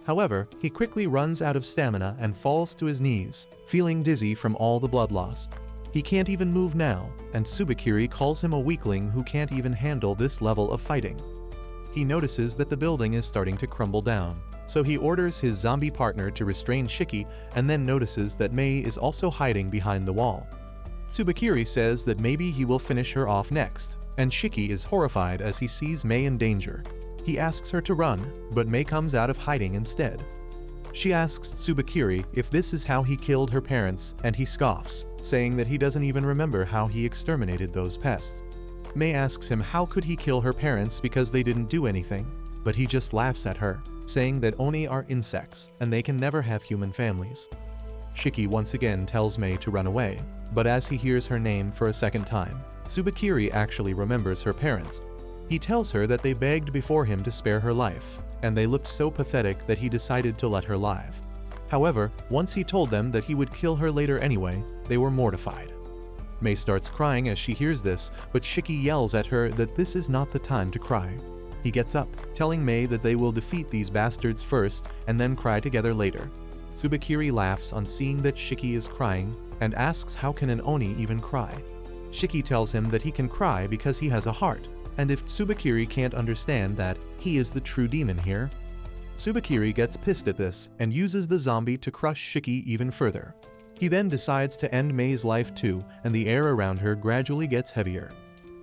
However, he quickly runs out of stamina and falls to his knees, feeling dizzy from all the blood loss. He can't even move now, and Tsubakiri calls him a weakling who can't even handle this level of fighting. He notices that the building is starting to crumble down, so he orders his zombie partner to restrain Shiki and then notices that Mei is also hiding behind the wall. Tsubakiri says that maybe he will finish her off next, and Shiki is horrified as he sees Mei in danger. He asks her to run, but Mei comes out of hiding instead. She asks Tsubakiri if this is how he killed her parents, and he scoffs, saying that he doesn't even remember how he exterminated those pests. Mei asks him how could he kill her parents because they didn't do anything, but he just laughs at her, saying that Oni are insects and they can never have human families. Shiki once again tells Mei to run away, but as he hears her name for a second time, Tsubakiri actually remembers her parents. He tells her that they begged before him to spare her life, and they looked so pathetic that he decided to let her live. However, once he told them that he would kill her later anyway, they were mortified. Mei starts crying as she hears this, but Shiki yells at her that this is not the time to cry. He gets up, telling Mei that they will defeat these bastards first and then cry together later. Tsubakiri laughs on seeing that Shiki is crying and asks how can an Oni even cry. Shiki tells him that he can cry because he has a heart, and if Tsubakiri can't understand that, he is the true demon here. Tsubakiri gets pissed at this and uses the zombie to crush Shiki even further. He then decides to end Mei's life too, and the air around her gradually gets heavier.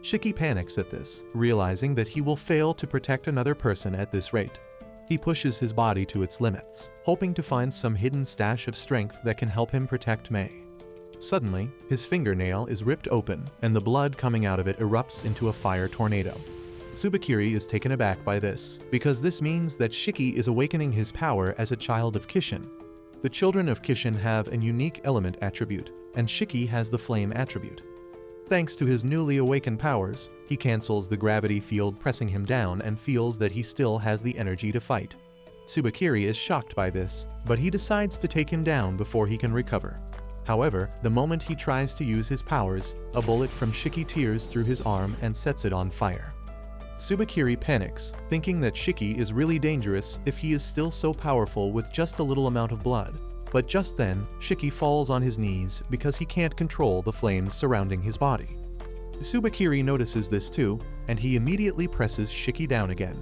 Shiki panics at this, realizing that he will fail to protect another person at this rate. He pushes his body to its limits, hoping to find some hidden stash of strength that can help him protect Mei. Suddenly, his fingernail is ripped open, and the blood coming out of it erupts into a fire tornado. Tsubakiri is taken aback by this, because this means that Shiki is awakening his power as a child of Kishin. The children of Kishin have a unique element attribute, and Shiki has the flame attribute. Thanks to his newly awakened powers, he cancels the gravity field pressing him down and feels that he still has the energy to fight. Tsubakiri is shocked by this, but he decides to take him down before he can recover. However, the moment he tries to use his powers, a bullet from Shiki tears through his arm and sets it on fire. Tsubakiri panics, thinking that Shiki is really dangerous if he is still so powerful with just a little amount of blood. But just then, Shiki falls on his knees because he can't control the flames surrounding his body. Tsubakiri notices this too, and he immediately presses Shiki down again.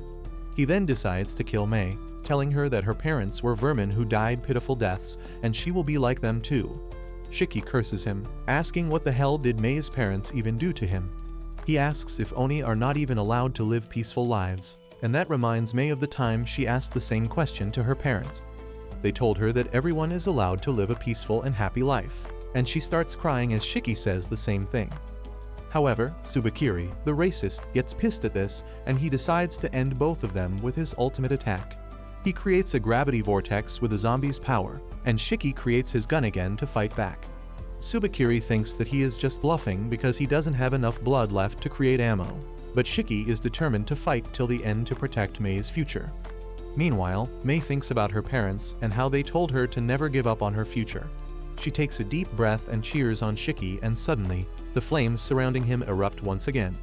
He then decides to kill Mei, telling her that her parents were vermin who died pitiful deaths, and she will be like them too. Shiki curses him, asking what the hell did Mei's parents even do to him. He asks if Oni are not even allowed to live peaceful lives, and that reminds Mei of the time she asked the same question to her parents. They told her that everyone is allowed to live a peaceful and happy life, and she starts crying as Shiki says the same thing. However, Tsubakiri, the racist, gets pissed at this, and he decides to end both of them with his ultimate attack. He creates a gravity vortex with the zombie's power, and Shiki creates his gun again to fight back. Tsubakiri thinks that he is just bluffing because he doesn't have enough blood left to create ammo, but Shiki is determined to fight till the end to protect Mei's future. Meanwhile, Mei thinks about her parents and how they told her to never give up on her future. She takes a deep breath and cheers on Shiki, and suddenly, the flames surrounding him erupt once again.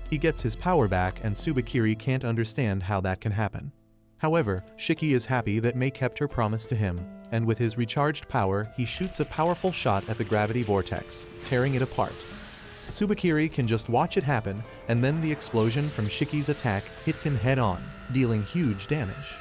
He gets his power back, and Tsubakiri can't understand how that can happen. However, Shiki is happy that Mei kept her promise to him, and with his recharged power, he shoots a powerful shot at the gravity vortex, tearing it apart. Tsubakiri can just watch it happen, and then the explosion from Shiki's attack hits him head-on, dealing huge damage.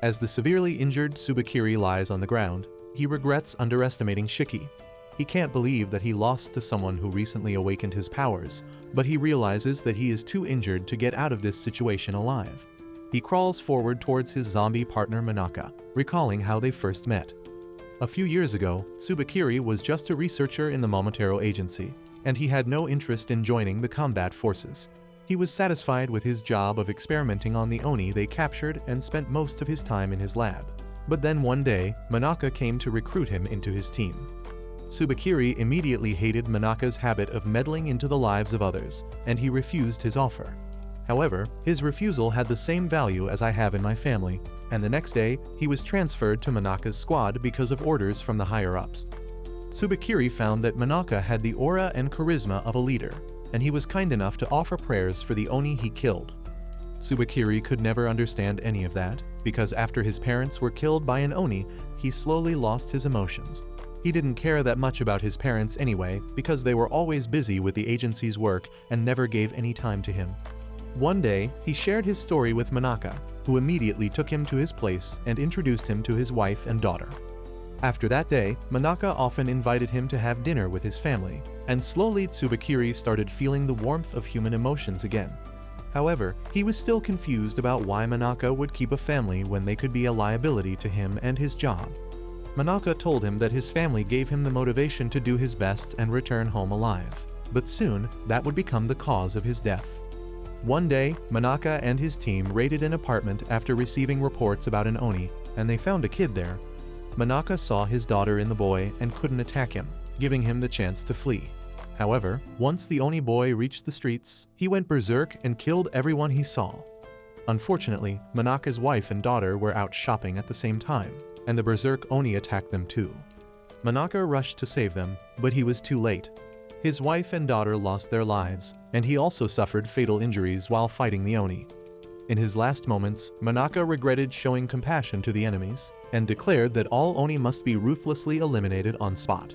As the severely injured Tsubakiri lies on the ground, he regrets underestimating Shiki. He can't believe that he lost to someone who recently awakened his powers, but he realizes that he is too injured to get out of this situation alive. He crawls forward towards his zombie partner Manaka, recalling how they first met. A few years ago, Tsubakiri was just a researcher in the Momotaro agency, and he had no interest in joining the combat forces. He was satisfied with his job of experimenting on the Oni they captured and spent most of his time in his lab. But then one day, Manaka came to recruit him into his team. Tsubakiri immediately hated Manaka's habit of meddling into the lives of others, and he refused his offer. However, his refusal had the same value as I have in my family, and the next day, he was transferred to Manaka's squad because of orders from the higher-ups. Tsubakiri found that Manaka had the aura and charisma of a leader, and he was kind enough to offer prayers for the Oni he killed. Tsubakiri could never understand any of that, because after his parents were killed by an Oni, he slowly lost his emotions. He didn't care that much about his parents anyway, because they were always busy with the agency's work and never gave any time to him. One day, he shared his story with Manaka, who immediately took him to his place and introduced him to his wife and daughter. After that day, Manaka often invited him to have dinner with his family, and slowly Tsubakiri started feeling the warmth of human emotions again. However, he was still confused about why Manaka would keep a family when they could be a liability to him and his job. Manaka told him that his family gave him the motivation to do his best and return home alive, but soon that would become the cause of his death. One day, Manaka and his team raided an apartment after receiving reports about an Oni, and they found a kid there. Manaka saw his daughter in the boy and couldn't attack him, giving him the chance to flee. However, once the Oni boy reached the streets, he went berserk and killed everyone he saw. Unfortunately, Manaka's wife and daughter were out shopping at the same time, and the berserk Oni attacked them too. Manaka rushed to save them, but he was too late. His wife and daughter lost their lives, and he also suffered fatal injuries while fighting the Oni. In his last moments, Manaka regretted showing compassion to the enemies, and declared that all Oni must be ruthlessly eliminated on spot.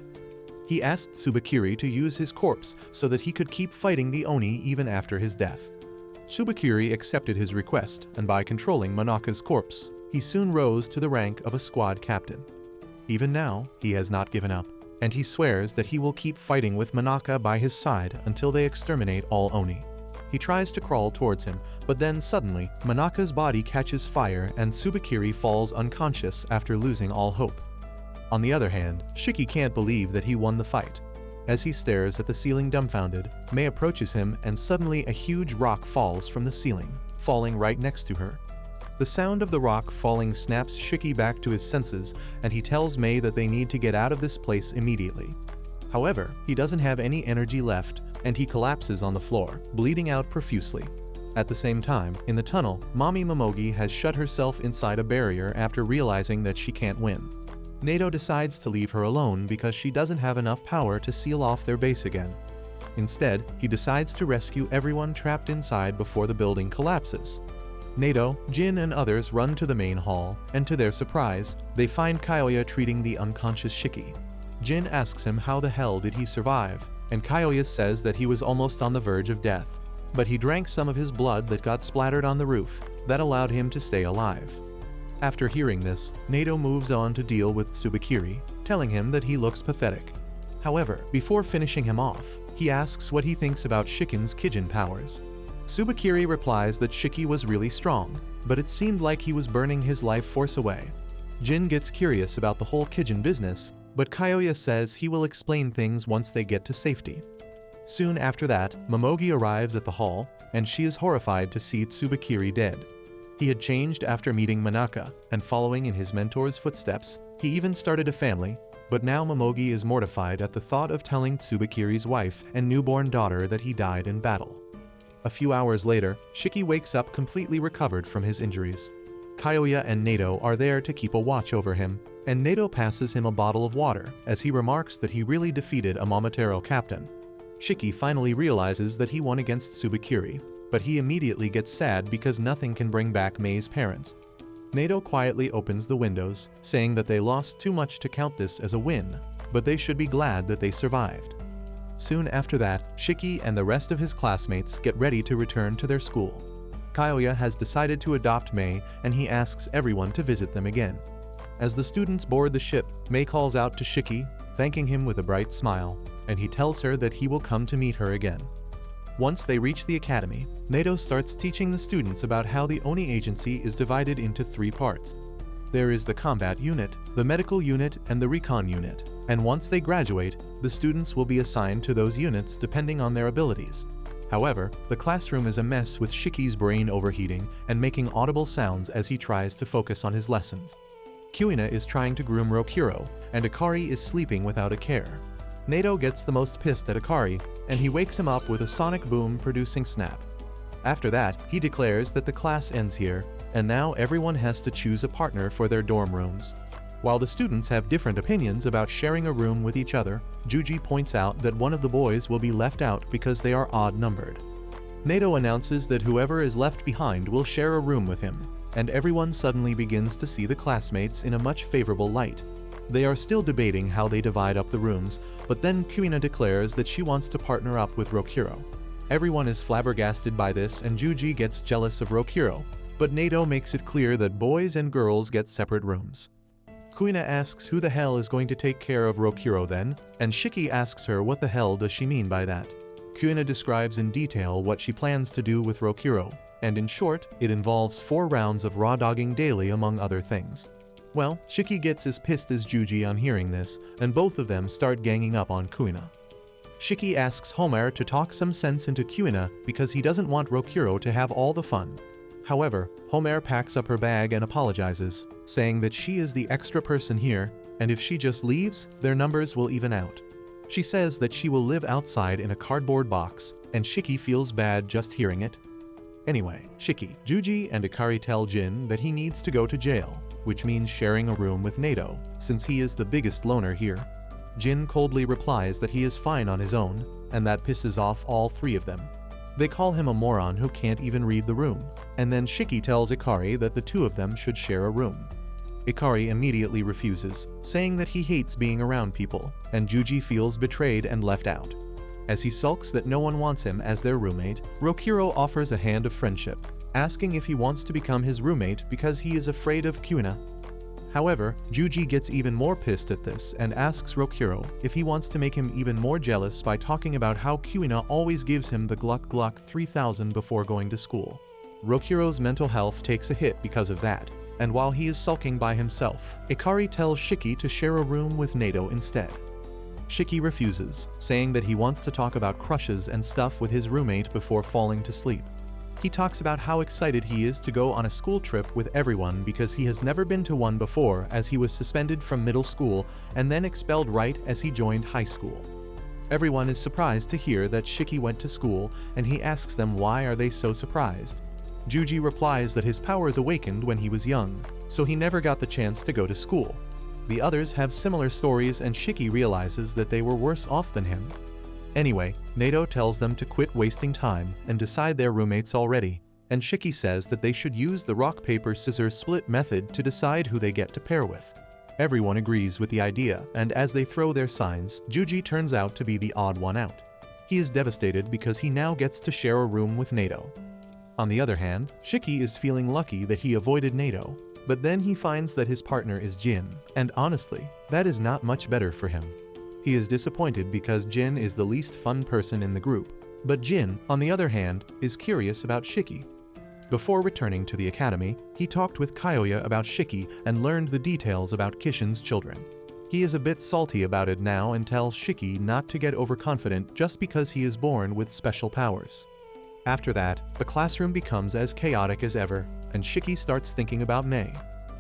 He asked Tsubakiri to use his corpse so that he could keep fighting the Oni even after his death. Tsubakiri accepted his request, and by controlling Manaka's corpse, He soon rose to the rank of a squad captain. Even now, he has not given up, and he swears that he will keep fighting with Manaka by his side until they exterminate all Oni. He tries to crawl towards him, but then suddenly, Manaka's body catches fire and Tsubakiri falls unconscious after losing all hope. On the other hand, Shiki can't believe that he won the fight. As he stares at the ceiling dumbfounded, Mei approaches him and suddenly a huge rock falls from the ceiling, falling right next to her. The sound of the rock falling snaps Shiki back to his senses, and he tells Mei that they need to get out of this place immediately. However, he doesn't have any energy left, and he collapses on the floor, bleeding out profusely. At the same time, in the tunnel, Mommy Momogi has shut herself inside a barrier after realizing that she can't win. Nato decides to leave her alone because she doesn't have enough power to seal off their base again. Instead, he decides to rescue everyone trapped inside before the building collapses. Nato, Jin and others run to the main hall, and to their surprise, they find Kyoya treating the unconscious Shiki. Jin asks him how the hell did he survive, and Kyoya says that he was almost on the verge of death. But he drank some of his blood that got splattered on the roof, that allowed him to stay alive. After hearing this, Nato moves on to deal with Tsubakiri, telling him that he looks pathetic. However, before finishing him off, he asks what he thinks about Shikin's Kijin powers. Tsubakiri replies that Shiki was really strong, but it seemed like he was burning his life force away. Jin gets curious about the whole Kijin business, but Kyoya says he will explain things once they get to safety. Soon after that, Momogi arrives at the hall, and she is horrified to see Tsubakiri dead. He had changed after meeting Manaka, and following in his mentor's footsteps, he even started a family, but now Momogi is mortified at the thought of telling Tsubakiri's wife and newborn daughter that he died in battle. A few hours later, Shiki wakes up completely recovered from his injuries. Kyoya and Nato are there to keep a watch over him, and Nato passes him a bottle of water as he remarks that he really defeated a Momotaro captain. Shiki finally realizes that he won against Tsubakiri, but he immediately gets sad because nothing can bring back Mei's parents. Nato quietly opens the windows, saying that they lost too much to count this as a win, but they should be glad that they survived. Soon after that, Shiki and the rest of his classmates get ready to return to their school. Kyoya has decided to adopt Mei, and he asks everyone to visit them again. As the students board the ship, Mei calls out to Shiki, thanking him with a bright smile, and he tells her that he will come to meet her again. Once they reach the academy, Nato starts teaching the students about how the Oni agency is divided into 3 parts. There is the combat unit, the medical unit, and the recon unit, and once they graduate, the students will be assigned to those units depending on their abilities. However, the classroom is a mess with Shiki's brain overheating and making audible sounds as he tries to focus on his lessons. Kuina is trying to groom Rokuro, and Akari is sleeping without a care. Nato gets the most pissed at Akari, and he wakes him up with a sonic boom producing snap. After that, he declares that the class ends here, and now everyone has to choose a partner for their dorm rooms. While the students have different opinions about sharing a room with each other, Juji points out that one of the boys will be left out because they are odd-numbered. Nato announces that whoever is left behind will share a room with him, and everyone suddenly begins to see the classmates in a much favorable light. They are still debating how they divide up the rooms, but then Kuina declares that she wants to partner up with Rokuro. Everyone is flabbergasted by this, and Juji gets jealous of Rokuro, but Nato makes it clear that boys and girls get separate rooms. Kuina asks who the hell is going to take care of Rokuro then, and Shiki asks her what the hell does she mean by that. Kuina describes in detail what she plans to do with Rokuro, and in short, it involves 4 rounds of raw dogging daily among other things. Well, Shiki gets as pissed as Juji on hearing this, and both of them start ganging up on Kuina. Shiki asks Homer to talk some sense into Kuina because he doesn't want Rokuro to have all the fun. However, Homer packs up her bag and apologizes, saying that she is the extra person here, and if she just leaves, their numbers will even out. She says that she will live outside in a cardboard box, and Shiki feels bad just hearing it. Anyway, Shiki, Juji, and Akari tell Jin that he needs to go to jail, which means sharing a room with Nato, since he is the biggest loner here. Jin coldly replies that he is fine on his own, and that pisses off all 3 of them. They call him a moron who can't even read the room, and then Shiki tells Akari that the 2 of them should share a room. Akari immediately refuses, saying that he hates being around people, and Juji feels betrayed and left out. As he sulks that no one wants him as their roommate, Rokuro offers a hand of friendship. asking if he wants to become his roommate because he is afraid of Kuina. However, Juji gets even more pissed at this and asks Rokuro if he wants to make him even more jealous by talking about how Kuina always gives him the Gluck Gluck 3000 before going to school. Rokuro's mental health takes a hit because of that, and while he is sulking by himself, Ikari tells Shiki to share a room with Nato instead. Shiki refuses, saying that he wants to talk about crushes and stuff with his roommate before falling to sleep. He talks about how excited he is to go on a school trip with everyone because he has never been to one before, as he was suspended from middle school and then expelled right as he joined high school. Everyone is surprised to hear that Shiki went to school, and he asks them why are they so surprised. Juji replies that his powers awakened when he was young, so he never got the chance to go to school. The others have similar stories, and Shiki realizes that they were worse off than him. Anyway, Nato tells them to quit wasting time and decide their roommates already, and Shiki says that they should use the rock-paper-scissors-split method to decide who they get to pair with. Everyone agrees with the idea, and as they throw their signs, Juji turns out to be the odd one out. He is devastated because he now gets to share a room with Nato. On the other hand, Shiki is feeling lucky that he avoided Nato, but then he finds that his partner is Jin, and honestly, that is not much better for him. He is disappointed because Jin is the least fun person in the group, but Jin, on the other hand, is curious about Shiki. Before returning to the academy, he talked with Kyoya about Shiki and learned the details about Kishin's children. He is a bit salty about it now and tells Shiki not to get overconfident just because he is born with special powers. After that, the classroom becomes as chaotic as ever, and Shiki starts thinking about Mei.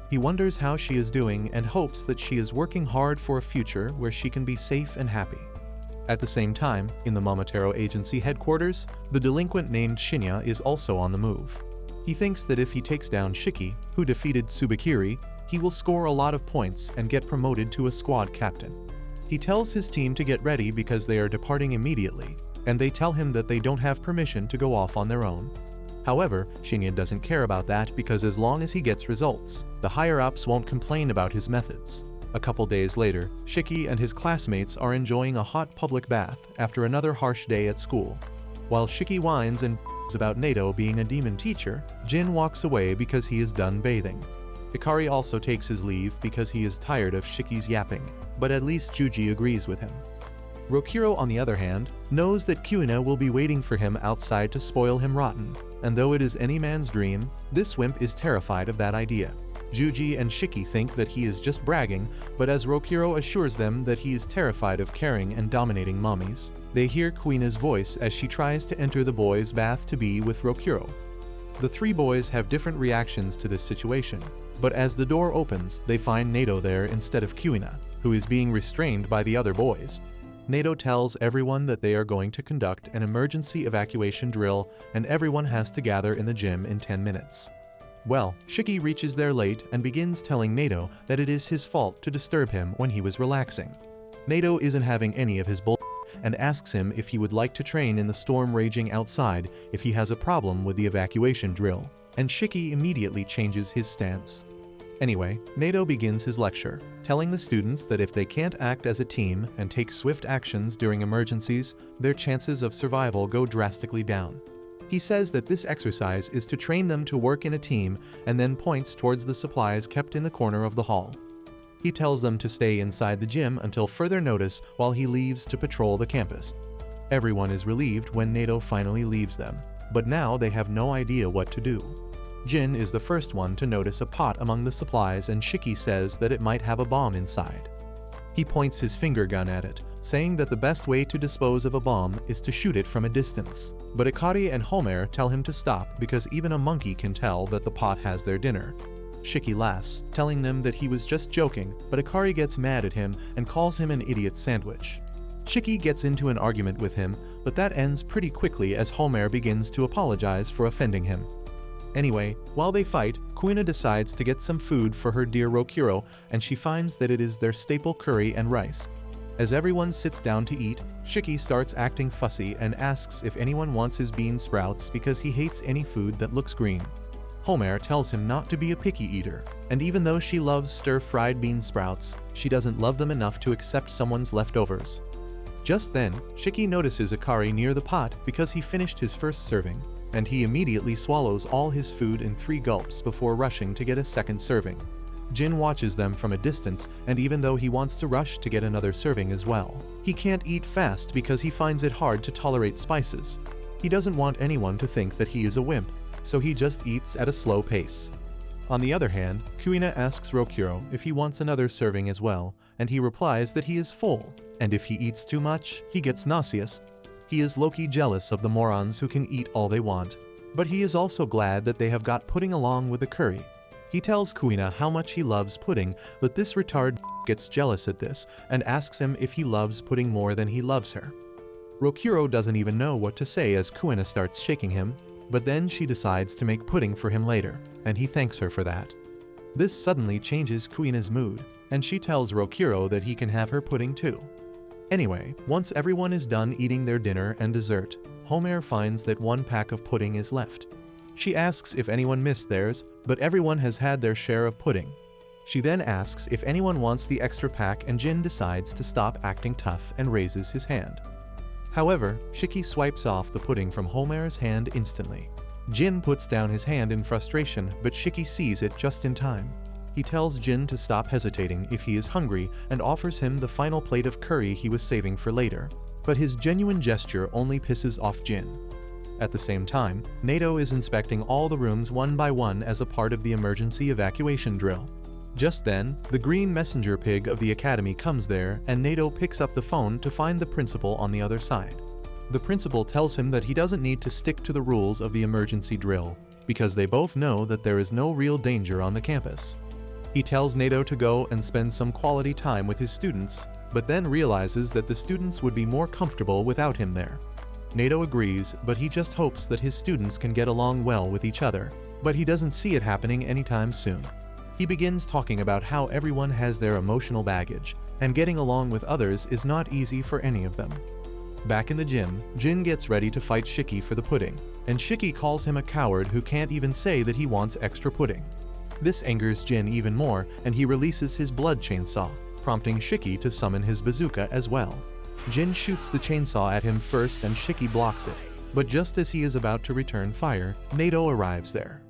He wonders how she is doing and hopes that she is working hard for a future where she can be safe and happy. At the same time, in the Momotaro Agency headquarters, the delinquent named Shinya is also on the move. He thinks that if he takes down Shiki, who defeated Tsubakiri, he will score a lot of points and get promoted to a squad captain. He tells his team to get ready because they are departing immediately, and they tell him that they don't have permission to go off on their own. However, Shinya doesn't care about that because as long as he gets results, the higher-ups won't complain about his methods. A couple days later, Shiki and his classmates are enjoying a hot public bath after another harsh day at school. While Shiki whines and about Nato being a demon teacher, Jin walks away because he is done bathing. Ikari also takes his leave because he is tired of Shiki's yapping, but at least Juji agrees with him. Rokuro, on the other hand, knows that Kuina will be waiting for him outside to spoil him rotten, and though it is any man's dream, this wimp is terrified of that idea. Juji and Shiki think that he is just bragging, but as Rokuro assures them that he is terrified of caring and dominating mommies, they hear Kuina's voice as she tries to enter the boys' bath to be with Rokuro. The three boys have different reactions to this situation, but as the door opens, they find Nato there instead of Kuina, who is being restrained by the other boys. Nato tells everyone that they are going to conduct an emergency evacuation drill and everyone has to gather in the gym in 10 minutes. Well, Shiki reaches there late and begins telling Nato that it is his fault to disturb him when he was relaxing. Nato isn't having any of his bull and asks him if he would like to train in the storm raging outside if he has a problem with the evacuation drill, and Shiki immediately changes his stance. Anyway, Nato begins his lecture, telling the students that if they can't act as a team and take swift actions during emergencies, their chances of survival go drastically down. He says that this exercise is to train them to work in a team and then points towards the supplies kept in the corner of the hall. He tells them to stay inside the gym until further notice while he leaves to patrol the campus. Everyone is relieved when Nato finally leaves them, but now they have no idea what to do. Jin is the first one to notice a pot among the supplies and Shiki says that it might have a bomb inside. He points his finger gun at it, saying that the best way to dispose of a bomb is to shoot it from a distance. But Ikari and Homer tell him to stop because even a monkey can tell that the pot has their dinner. Shiki laughs, telling them that he was just joking, but Ikari gets mad at him and calls him an idiot sandwich. Shiki gets into an argument with him, but that ends pretty quickly as Homer begins to apologize for offending him. Anyway, while they fight, Kuina decides to get some food for her dear Rokuro, and she finds that it is their staple curry and rice. As everyone sits down to eat, Shiki starts acting fussy and asks if anyone wants his bean sprouts because he hates any food that looks green. Homer tells him not to be a picky eater, and even though she loves stir-fried bean sprouts, she doesn't love them enough to accept someone's leftovers. Just then, Shiki notices Ikari near the pot because he finished his first serving. and he immediately swallows all his food in 3 gulps before rushing to get a second serving. Jin watches them from a distance, and even though he wants to rush to get another serving as well, he can't eat fast because he finds it hard to tolerate spices. He doesn't want anyone to think that he is a wimp, so he just eats at a slow pace. On the other hand, Kuina asks Rokuro if he wants another serving as well, and he replies that he is full, and if he eats too much, he gets nauseous. He is low-key jealous of the morons who can eat all they want, but he is also glad that they have got pudding along with the curry. He tells Kuina how much he loves pudding, but this retard gets jealous at this and asks him if he loves pudding more than he loves her. Rokuro doesn't even know what to say as Kuina starts shaking him, but then she decides to make pudding for him later, and he thanks her for that. This suddenly changes Kuina's mood, and she tells Rokuro that he can have her pudding too. Anyway, once everyone is done eating their dinner and dessert, Homer finds that 1 pack of pudding is left. She asks if anyone missed theirs, but everyone has had their share of pudding. She then asks if anyone wants the extra pack, and Jin decides to stop acting tough and raises his hand. However, Shiki swipes off the pudding from Homer's hand instantly. Jin puts down his hand in frustration, but Shiki sees it just in time. He tells Jin to stop hesitating if he is hungry and offers him the final plate of curry he was saving for later, but his genuine gesture only pisses off Jin. At the same time, Nato is inspecting all the rooms one by one as a part of the emergency evacuation drill. Just then, the green messenger pig of the academy comes there, and Nato picks up the phone to find the principal on the other side. The principal tells him that he doesn't need to stick to the rules of the emergency drill, because they both know that there is no real danger on the campus. He tells Nato to go and spend some quality time with his students, but then realizes that the students would be more comfortable without him there. Nato agrees, but he just hopes that his students can get along well with each other, but he doesn't see it happening anytime soon. He begins talking about how everyone has their emotional baggage, and getting along with others is not easy for any of them. Back in the gym, Jin gets ready to fight Shiki for the pudding, and Shiki calls him a coward who can't even say that he wants extra pudding. This angers Jin even more, and he releases his blood chainsaw, prompting Shiki to summon his bazooka as well. Jin shoots the chainsaw at him first and Shiki blocks it, but just as he is about to return fire, Nato arrives there.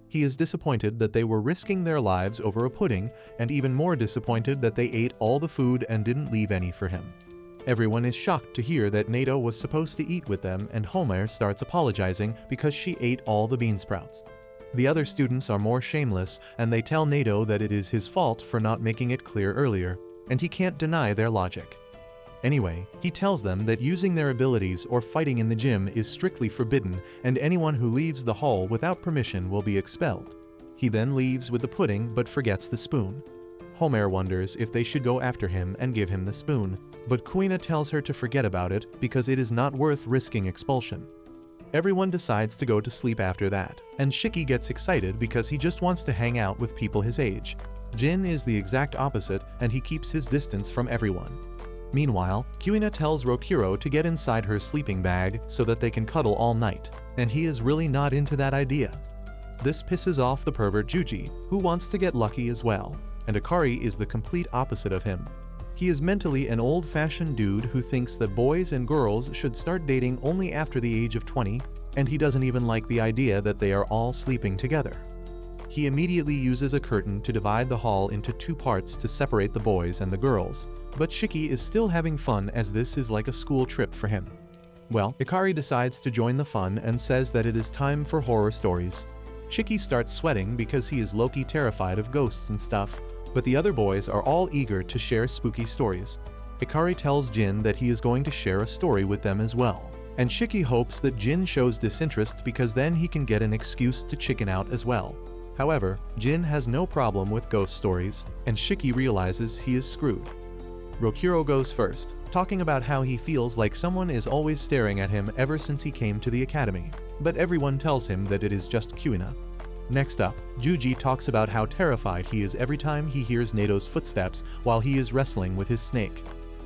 He is disappointed that they were risking their lives over a pudding, and even more disappointed that they ate all the food and didn't leave any for him. Everyone is shocked to hear that Nato was supposed to eat with them, and Homer starts apologizing because she ate all the bean sprouts. The other students are more shameless, and they tell Nato that it is his fault for not making it clear earlier, and he can't deny their logic. Anyway, he tells them that using their abilities or fighting in the gym is strictly forbidden, and anyone who leaves the hall without permission will be expelled. He then leaves with the pudding but forgets the spoon. Homer wonders if they should go after him and give him the spoon, but Kuina tells her to forget about it because it is not worth risking expulsion. Everyone decides to go to sleep after that, and Shiki gets excited because he just wants to hang out with people his age. Jin is the exact opposite, and he keeps his distance from everyone. Meanwhile, Kuina tells Rokuro to get inside her sleeping bag so that they can cuddle all night, and he is really not into that idea. This pisses off the pervert Juji, who wants to get lucky as well, and Akari is the complete opposite of him. He is mentally an old-fashioned dude who thinks that boys and girls should start dating only after the age of 20, and he doesn't even like the idea that they are all sleeping together. He immediately uses a curtain to divide the hall into 2 parts to separate the boys and the girls, but Shiki is still having fun as this is like a school trip for him. Well, Akari decides to join the fun and says that it is time for horror stories. Shiki starts sweating because he is low-key terrified of ghosts and stuff, but the other boys are all eager to share spooky stories. Akari tells Jin that he is going to share a story with them as well, and Shiki hopes that Jin shows disinterest because then he can get an excuse to chicken out as well. However, Jin has no problem with ghost stories, and Shiki realizes he is screwed. Rokuro goes first, talking about how he feels like someone is always staring at him ever since he came to the academy, but everyone tells him that it is just Kuina. Next up, Juji talks about how terrified he is every time he hears Nato's footsteps while he is wrestling with his snake.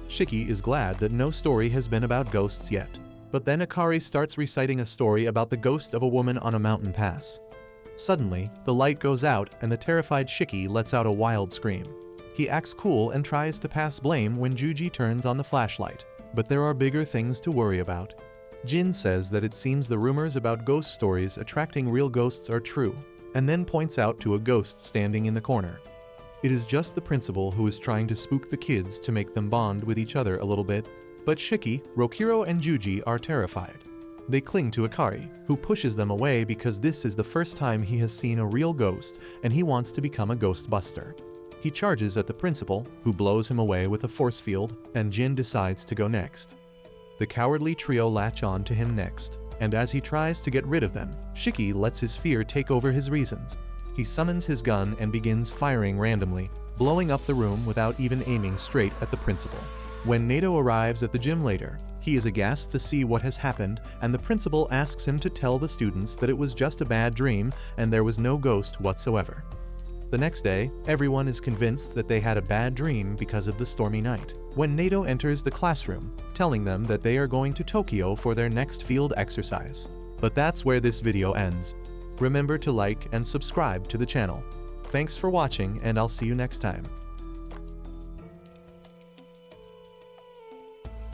Shiki is glad that no story has been about ghosts yet, but then Akari starts reciting a story about the ghost of a woman on a mountain pass. Suddenly, the light goes out and the terrified Shiki lets out a wild scream. He acts cool and tries to pass blame when Juji turns on the flashlight, but there are bigger things to worry about. Jin says that it seems the rumors about ghost stories attracting real ghosts are true, and then points out to a ghost standing in the corner. It is just the principal who is trying to spook the kids to make them bond with each other a little bit, but Shiki, Rokuro and Juji are terrified. They cling to Akari, who pushes them away because this is the first time he has seen a real ghost and he wants to become a ghostbuster. He charges at the principal, who blows him away with a force field, and Jin decides to go next. The cowardly trio latch on to him next, and as he tries to get rid of them, Shiki lets his fear take over his reasons. He summons his gun and begins firing randomly, blowing up the room without even aiming straight at the principal. When Nato arrives at the gym later, he is aghast to see what has happened, and the principal asks him to tell the students that it was just a bad dream and there was no ghost whatsoever. The next day, everyone is convinced that they had a bad dream because of the stormy night, when Nato enters the classroom, telling them that they are going to Tokyo for their next field exercise. But that's where this video ends. Remember to like and subscribe to the channel. Thanks for watching, and I'll see you next time.